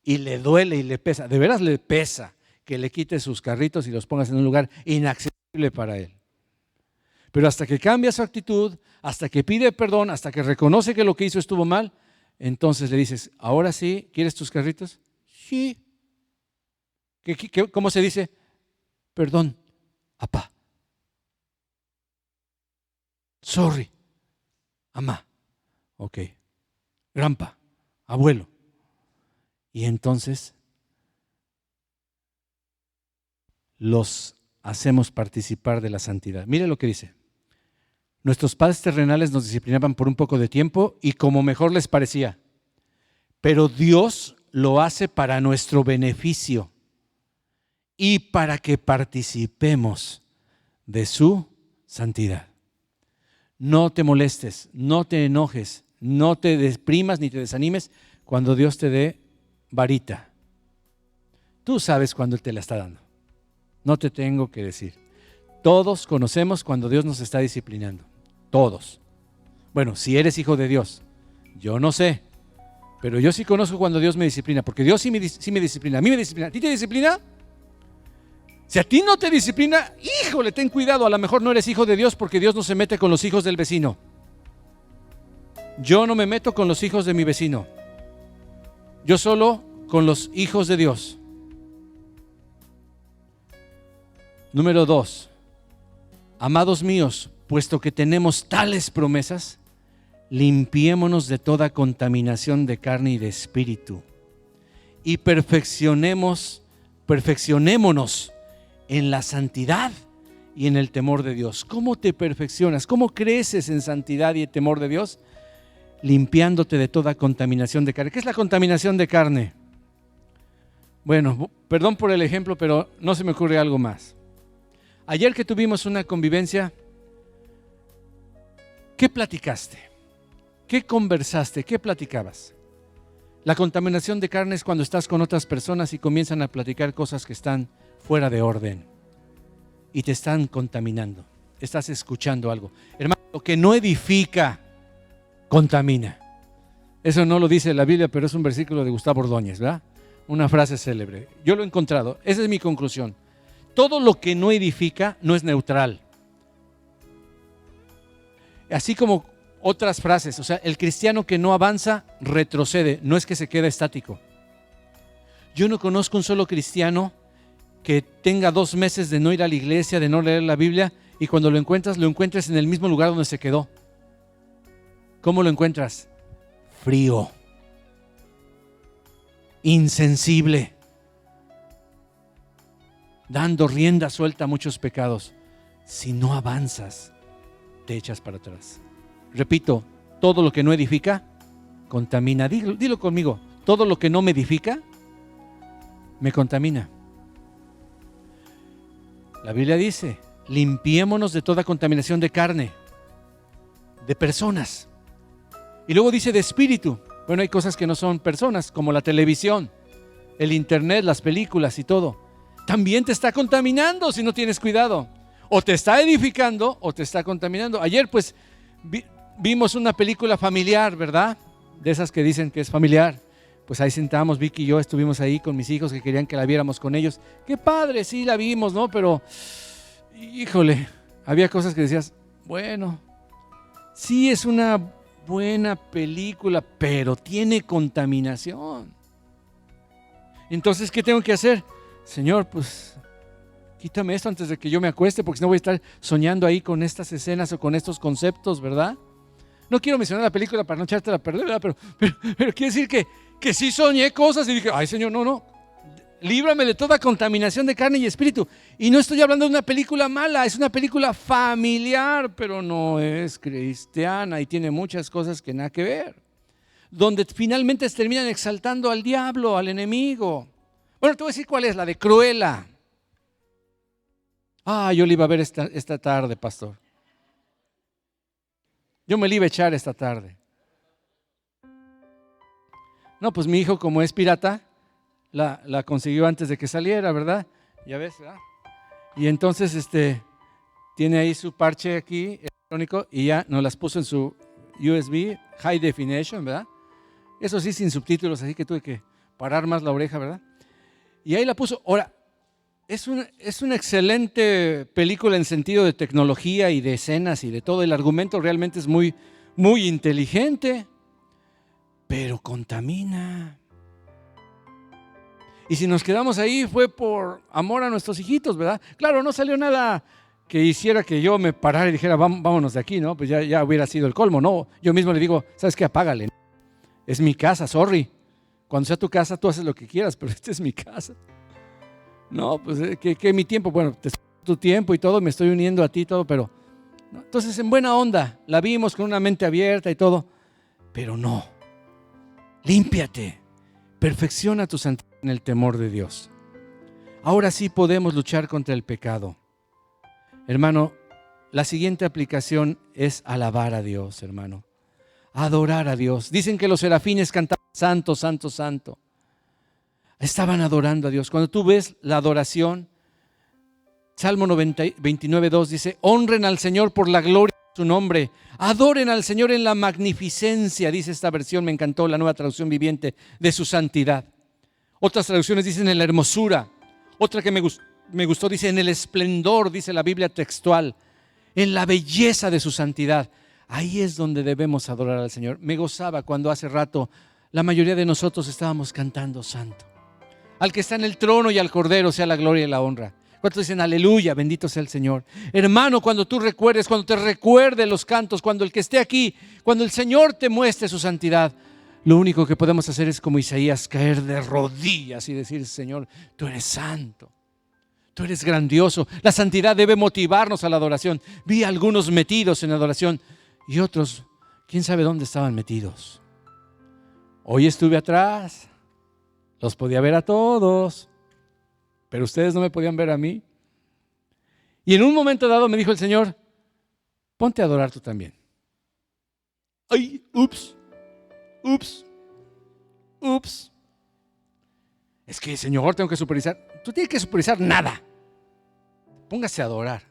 y le duele y le pesa. De veras le pesa que le quites sus carritos y los pongas en un lugar inaccesible para él. Pero hasta que cambia su actitud, hasta que pide perdón, hasta que reconoce que lo que hizo estuvo mal, entonces le dices, ¿ahora sí quieres tus carritos? Sí. ¿Cómo se dice? Perdón, apá. Sorry, amá. Ok. Grampa, abuelo. Y entonces los hacemos participar de la santidad. Mire lo que dice. Nuestros padres terrenales nos disciplinaban por un poco de tiempo y como mejor les parecía. Pero Dios lo hace para nuestro beneficio y para que participemos de su santidad. No te molestes, no te enojes, no te deprimas ni te desanimes cuando Dios te dé varita. Tú sabes cuando Él te la está dando. No te tengo que decir. Todos conocemos cuando Dios nos está disciplinando. Todos. Bueno, si eres hijo de Dios, yo no sé, pero yo sí conozco cuando Dios me disciplina, porque Dios sí me disciplina. A mí me disciplina. ¿A ti te disciplina? Si a ti no te disciplina, híjole, ten cuidado. A lo mejor no eres hijo de Dios porque Dios no se mete con los hijos del vecino. Yo no me meto con los hijos de mi vecino. Yo solo con los hijos de Dios. Número 2. Amados míos, puesto que tenemos tales promesas, limpiémonos de toda contaminación de carne y de espíritu y perfeccionémonos en la santidad y en el temor de Dios. ¿Cómo te perfeccionas? ¿Cómo creces en santidad y temor de Dios? Limpiándote de toda contaminación de carne. ¿Qué es la contaminación de carne? Bueno, perdón por el ejemplo, pero no se me ocurre algo más. Ayer que tuvimos una convivencia, ¿qué platicaste? ¿Qué conversaste? ¿Qué platicabas? La contaminación de carne es cuando estás con otras personas y comienzan a platicar cosas que están fuera de orden y te están contaminando. Estás escuchando algo. Hermano, lo que no edifica, contamina. Eso no lo dice la Biblia, pero es un versículo de Gustavo Ordóñez, ¿verdad? Una frase célebre. Yo lo he encontrado. Esa es mi conclusión. Todo lo que no edifica no es neutral. Así como otras frases, o sea, el cristiano que no avanza, retrocede, no es que se quede estático. Yo no conozco un solo cristiano que tenga 2 meses de no ir a la iglesia, de no leer la Biblia, y cuando lo encuentres en el mismo lugar donde se quedó. ¿Cómo lo encuentras? Frío, insensible, dando rienda suelta a muchos pecados. Si no avanzas, te echas para atrás. Repito, todo lo que no edifica, contamina. Dilo conmigo, todo lo que no me edifica, me contamina. La Biblia dice, limpiémonos de toda contaminación de carne, de personas. Y luego dice de espíritu. Bueno, hay cosas que no son personas, como la televisión, el internet, las películas y todo. También te está contaminando si no tienes cuidado. O te está edificando o te está contaminando. Ayer pues vimos una película familiar, ¿verdad? De esas que dicen que es familiar. Pues ahí sentamos, Vicky y yo estuvimos ahí con mis hijos que querían que la viéramos con ellos. Qué padre, sí la vimos, ¿no? Pero, híjole, había cosas que decías, bueno, sí es una buena película, pero tiene contaminación. Entonces, ¿qué tengo que hacer? Señor, pues quítame esto antes de que yo me acueste, porque si no voy a estar soñando ahí con estas escenas o con estos conceptos, ¿verdad? No quiero mencionar la película para no echártela a perder, ¿verdad? Pero quiere decir que sí soñé cosas y dije, ay Señor, no, líbrame de toda contaminación de carne y espíritu. Y no estoy hablando de una película mala, es una película familiar, pero no es cristiana y tiene muchas cosas que nada que ver. Donde finalmente terminan exaltando al diablo, al enemigo. Bueno, te voy a decir cuál es, la de Cruella. Yo la iba a ver esta tarde, pastor. Yo me la iba a echar esta tarde. No, pues mi hijo, como es pirata, la consiguió antes de que saliera, ¿verdad? Ya ves, ¿verdad? Y entonces tiene ahí su parche aquí electrónico y ya nos las puso en su USB High Definition, ¿verdad? Eso sí, sin subtítulos, así que tuve que parar más la oreja, ¿verdad? Y ahí la puso. Ahora, es una excelente película en sentido de tecnología y de escenas y de todo. El argumento realmente es muy, muy inteligente, pero contamina. Y si nos quedamos ahí fue por amor a nuestros hijitos, ¿verdad? Claro, no salió nada que hiciera que yo me parara y dijera, vámonos de aquí, ¿no? Pues ya hubiera sido el colmo, ¿no? Yo mismo le digo, ¿sabes qué? Apágale. Es mi casa, sorry. Cuando sea tu casa, tú haces lo que quieras, pero esta es mi casa. No, pues que mi tiempo, bueno, te tu tiempo y todo, me estoy uniendo a ti y todo, pero ¿no? Entonces en buena onda, la vimos con una mente abierta y todo, pero no. Límpiate, perfecciona tu santidad en el temor de Dios. Ahora sí podemos luchar contra el pecado. Hermano, la siguiente aplicación es alabar a Dios, hermano. Adorar a Dios. Dicen que los serafines cantaban santo, santo, santo. Estaban adorando a Dios. Cuando tú ves la adoración, Salmo 29:2 dice, honren al Señor por la gloria de su nombre. Adoren al Señor en la magnificencia, dice esta versión, me encantó, la Nueva Traducción Viviente, de su santidad. Otras traducciones dicen en la hermosura. Otra que me gustó dice en el esplendor, dice la Biblia textual, en la belleza de su santidad. Ahí es donde debemos adorar al Señor. Me gozaba cuando hace rato la mayoría de nosotros estábamos cantando santo. Al que está en el trono y al Cordero sea la gloria y la honra. ¿Cuántos dicen aleluya, bendito sea el Señor? Hermano, cuando tú recuerdes, cuando te recuerde los cantos, cuando el que esté aquí, cuando el Señor te muestre su santidad, lo único que podemos hacer es como Isaías, caer de rodillas y decir, Señor, tú eres santo. Tú eres grandioso. La santidad debe motivarnos a la adoración. Vi a algunos metidos en adoración y otros, quién sabe dónde estaban metidos. Hoy estuve atrás, los podía ver a todos, pero ustedes no me podían ver a mí. Y en un momento dado me dijo el Señor, ponte a adorar tú también. Ay, ups. Es que, Señor, tengo que supervisar. Tú tienes que supervisar nada. Póngase a adorar.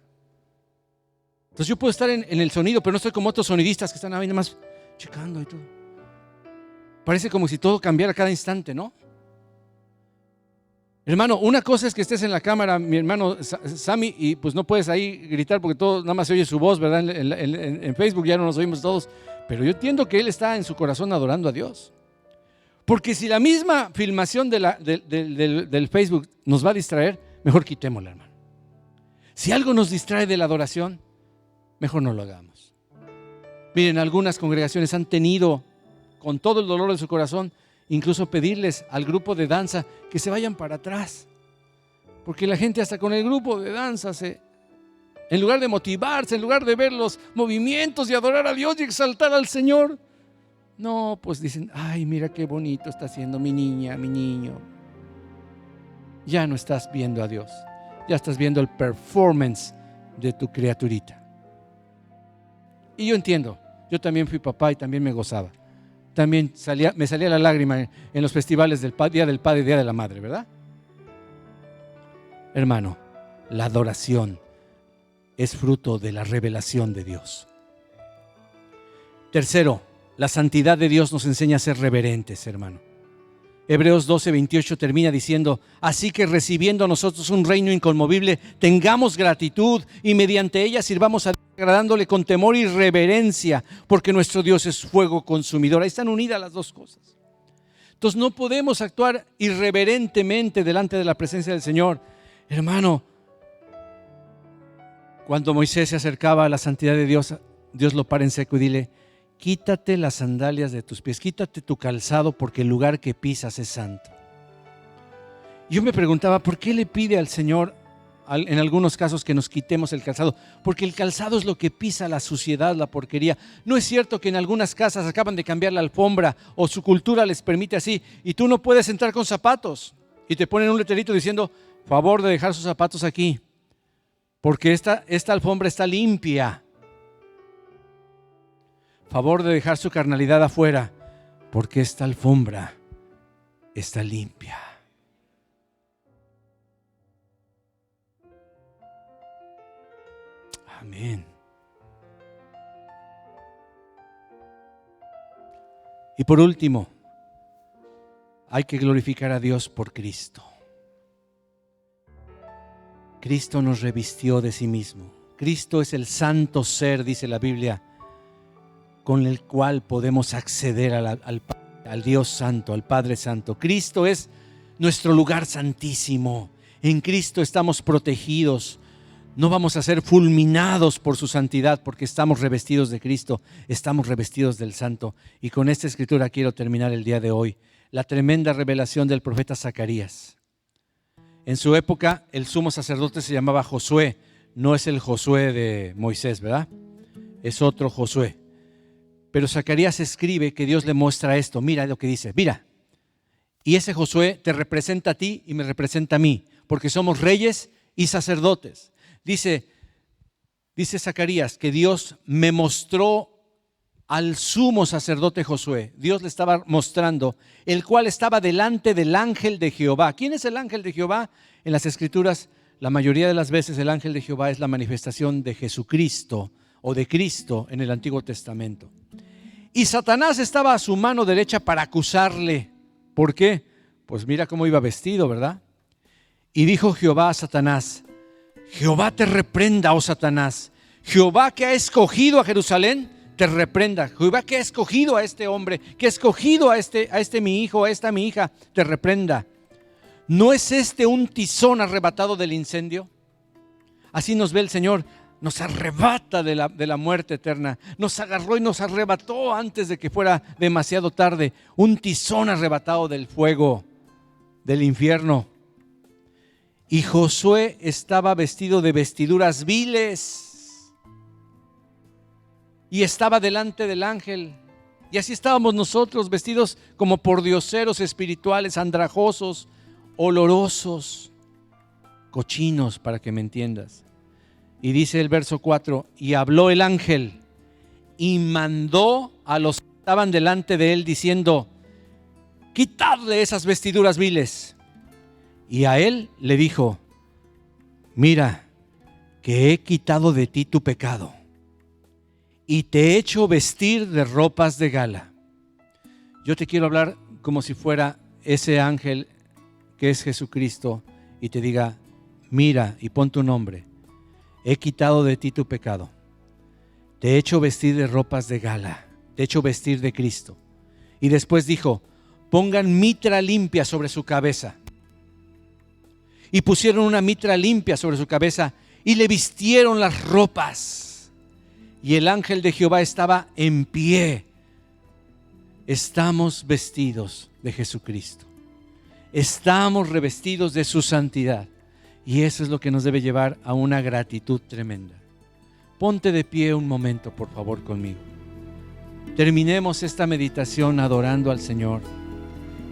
Entonces yo puedo estar en el sonido, pero no estoy como otros sonidistas que están ahí nada más checando y todo. Parece como si todo cambiara cada instante, ¿no? Hermano, una cosa es que estés en la cámara, mi hermano Sammy, y pues no puedes ahí gritar porque todo nada más se oye su voz, ¿verdad? En Facebook ya no nos oímos todos. Pero yo entiendo que él está en su corazón adorando a Dios. Porque si la misma filmación del Facebook nos va a distraer, mejor quitémosla, hermano. Si algo nos distrae de la adoración, mejor no lo hagamos. Miren, algunas congregaciones han tenido, con todo el dolor de su corazón, incluso pedirles al grupo de danza que se vayan para atrás. Porque la gente hasta con el grupo de danza en lugar de motivarse, en lugar de ver los movimientos y adorar a Dios y exaltar al Señor, no, pues dicen, ay, mira qué bonito está haciendo mi niña, mi niño. Ya no estás viendo a Dios, ya estás viendo el performance de tu criaturita. Y yo entiendo, yo también fui papá y también me gozaba. También me salía la lágrima en los festivales del Día del Padre y Día de la Madre, ¿verdad? Hermano, la adoración es fruto de la revelación de Dios. Tercero, la santidad de Dios nos enseña a ser reverentes, hermano. Hebreos 12:28 termina diciendo, así que recibiendo a nosotros un reino inconmovible, tengamos gratitud y mediante ella sirvamos a Dios agradándole con temor y reverencia, porque nuestro Dios es fuego consumidor. Ahí están unidas las dos cosas. Entonces no podemos actuar irreverentemente delante de la presencia del Señor. Hermano, cuando Moisés se acercaba a la santidad de Dios, Dios lo para en seco y dile, quítate las sandalias de tus pies, quítate tu calzado porque el lugar que pisas es santo. Yo me preguntaba, ¿por qué le pide al Señor en algunos casos que nos quitemos el calzado? Porque el calzado es lo que pisa la suciedad, la porquería. No es cierto que en algunas casas acaban de cambiar la alfombra o su cultura les permite así y tú no puedes entrar con zapatos y te ponen un letrerito diciendo, favor de dejar sus zapatos aquí porque esta alfombra está limpia. Favor de dejar su carnalidad afuera, porque esta alfombra está limpia. Amén. Y por último, hay que glorificar a Dios por Cristo. Cristo nos revistió de sí mismo. Cristo es el santo ser, dice la Biblia, con el cual podemos acceder al Dios Santo, al Padre Santo. Cristo es nuestro lugar santísimo. En Cristo estamos protegidos. No vamos a ser fulminados por su santidad porque estamos revestidos de Cristo, estamos revestidos del Santo. Y con esta escritura quiero terminar el día de hoy. La tremenda revelación del profeta Zacarías. En su época el sumo sacerdote se llamaba Josué. No es el Josué de Moisés, ¿verdad? Es otro Josué. Pero Zacarías escribe que Dios le muestra esto. Mira lo que dice. Mira, y ese Josué te representa a ti y me representa a mí, porque somos reyes y sacerdotes. Dice Zacarías que Dios me mostró al sumo sacerdote Josué. Dios le estaba mostrando, el cual estaba delante del ángel de Jehová. ¿Quién es el ángel de Jehová? En las Escrituras, la mayoría de las veces el ángel de Jehová es la manifestación de Jesucristo o de Cristo en el Antiguo Testamento. Y Satanás estaba a su mano derecha para acusarle. ¿Por qué? Pues mira cómo iba vestido, ¿verdad? Y dijo Jehová a Satanás, Jehová te reprenda, oh Satanás. Jehová que ha escogido a Jerusalén, te reprenda. Jehová que ha escogido a este hombre, que ha escogido a este mi hijo, a esta mi hija, te reprenda. ¿No es este un tizón arrebatado del incendio? Así nos ve el Señor. Nos arrebata de la muerte eterna. Nos agarró y nos arrebató antes de que fuera demasiado tarde. Un tizón arrebatado del fuego, del infierno. Y Josué estaba vestido de vestiduras viles y estaba delante del ángel. Y así estábamos nosotros, vestidos como pordioseros espirituales, andrajosos, olorosos, cochinos, para que me entiendas. Y dice el verso 4, y habló el ángel y mandó a los que estaban delante de él diciendo: quitadle esas vestiduras viles. Y a él le dijo: mira, que he quitado de ti tu pecado y te he hecho vestir de ropas de gala. Yo te quiero hablar como si fuera ese ángel que es Jesucristo y te diga: mira, y pon tu nombre, he quitado de ti tu pecado, te he hecho vestir de ropas de gala, te he hecho vestir de Cristo. Y después dijo: pongan mitra limpia sobre su cabeza. Y pusieron una mitra limpia sobre su cabeza y le vistieron las ropas. Y el ángel de Jehová estaba en pie. Estamos vestidos de Jesucristo. Estamos revestidos de su santidad. Y eso es lo que nos debe llevar a una gratitud tremenda. Ponte de pie un momento, por favor, conmigo. Terminemos esta meditación adorando al Señor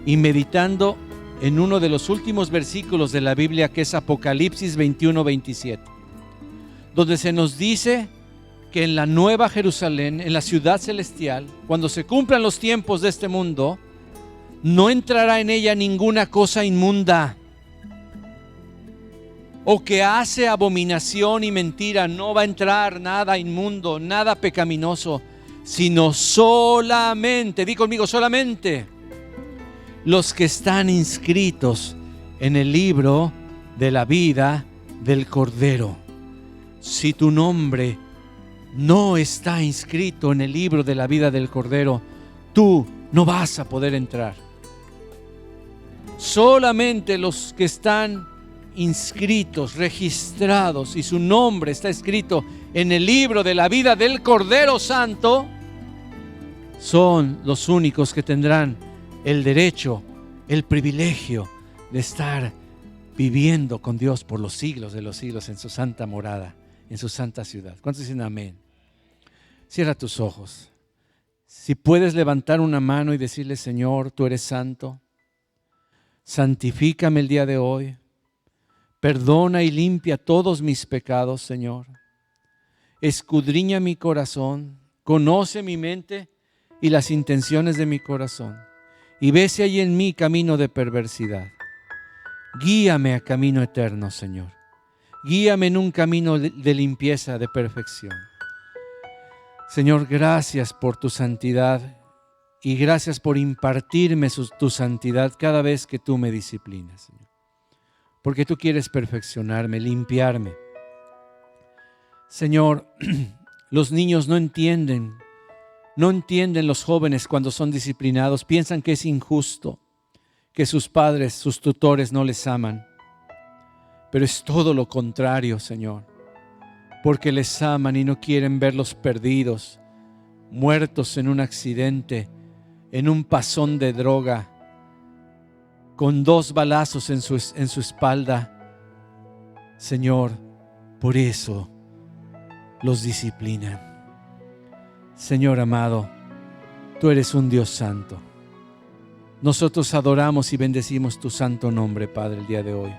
y meditando en uno de los últimos versículos de la Biblia, que es Apocalipsis 21-27, donde se nos dice que en la nueva Jerusalén, en la ciudad celestial, cuando se cumplan los tiempos de este mundo, no entrará en ella ninguna cosa inmunda o que hace abominación y mentira. No va a entrar nada inmundo, nada pecaminoso, sino solamente, di conmigo, solamente los que están inscritos en el libro de la vida del Cordero. Si tu nombre no está inscrito en el libro de la vida del Cordero, tú no vas a poder entrar. Solamente los que están inscritos, registrados, y su nombre está escrito en el libro de la vida del Cordero Santo, son los únicos que tendrán el derecho, el privilegio de estar viviendo con Dios por los siglos de los siglos en su santa morada, en su santa ciudad. ¿Cuántos dicen amén? Cierra tus ojos. Si puedes levantar una mano y decirle: Señor, tú eres santo, santifícame el día de hoy, perdona y limpia todos mis pecados, Señor. Escudriña mi corazón, conoce mi mente y las intenciones de mi corazón, y ve si hay en mí camino de perversidad. Guíame a camino eterno, Señor. Guíame en un camino de limpieza, de perfección. Señor, gracias por tu santidad y gracias por impartirme tu santidad cada vez que tú me disciplinas, Señor. Porque tú quieres perfeccionarme, limpiarme. Señor, los niños no entienden los jóvenes cuando son disciplinados, piensan que es injusto, que sus padres, sus tutores no les aman. Pero es todo lo contrario, Señor, porque les aman y no quieren verlos perdidos, muertos en un accidente, en un pasón de droga, con 2 balazos en su espalda. Señor, por eso los disciplinan. Señor amado, tú eres un Dios santo. Nosotros adoramos y bendecimos tu santo nombre, Padre, el día de hoy.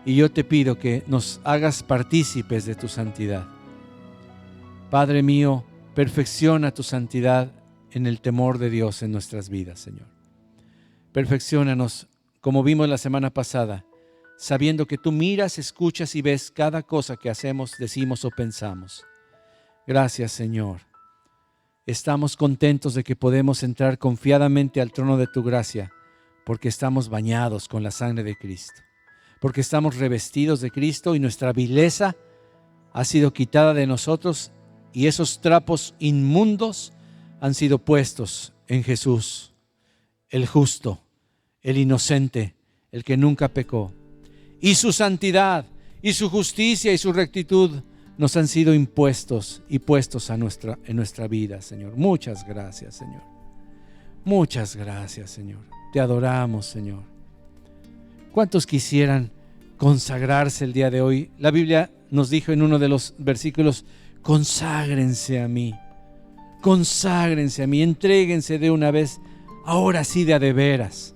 Y yo te pido que nos hagas partícipes de tu santidad. Padre mío, perfecciona tu santidad en el temor de Dios en nuestras vidas, Señor. Perfecciónanos, como vimos la semana pasada, sabiendo que tú miras, escuchas y ves cada cosa que hacemos, decimos o pensamos. Gracias, Señor. Estamos contentos de que podemos entrar confiadamente al trono de tu gracia, porque estamos bañados con la sangre de Cristo, porque estamos revestidos de Cristo y nuestra vileza ha sido quitada de nosotros y esos trapos inmundos han sido puestos en Jesús, el justo, el inocente, el que nunca pecó. Y su santidad, y su justicia, y su rectitud nos han sido impuestos y puestos en nuestra vida, Señor. Muchas gracias, Señor. Muchas gracias, Señor. Te adoramos, Señor. ¿Cuántos quisieran consagrarse el día de hoy. La Biblia nos dijo en uno de los versículos: conságrense a mí, entréguense de una vez, ahora sí de a de veras.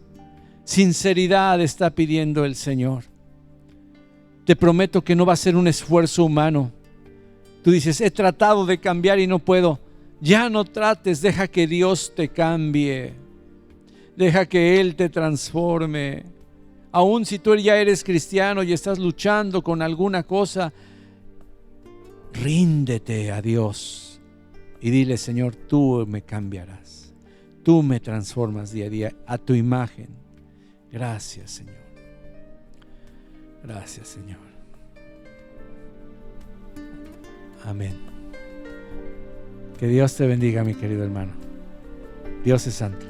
Sinceridad está pidiendo el Señor. Te prometo que no va a ser un esfuerzo humano. Tú dices: he tratado de cambiar y no puedo. Ya no trates, deja que Dios te cambie. Deja que Él te transforme. Aún si tú ya eres cristiano y estás luchando con alguna cosa, ríndete a Dios y dile: Señor, tú me cambiarás. Tú me transformas día a día a tu imagen. Gracias, Señor. Gracias, Señor. Amén. Que Dios te bendiga, mi querido hermano. Dios es santo.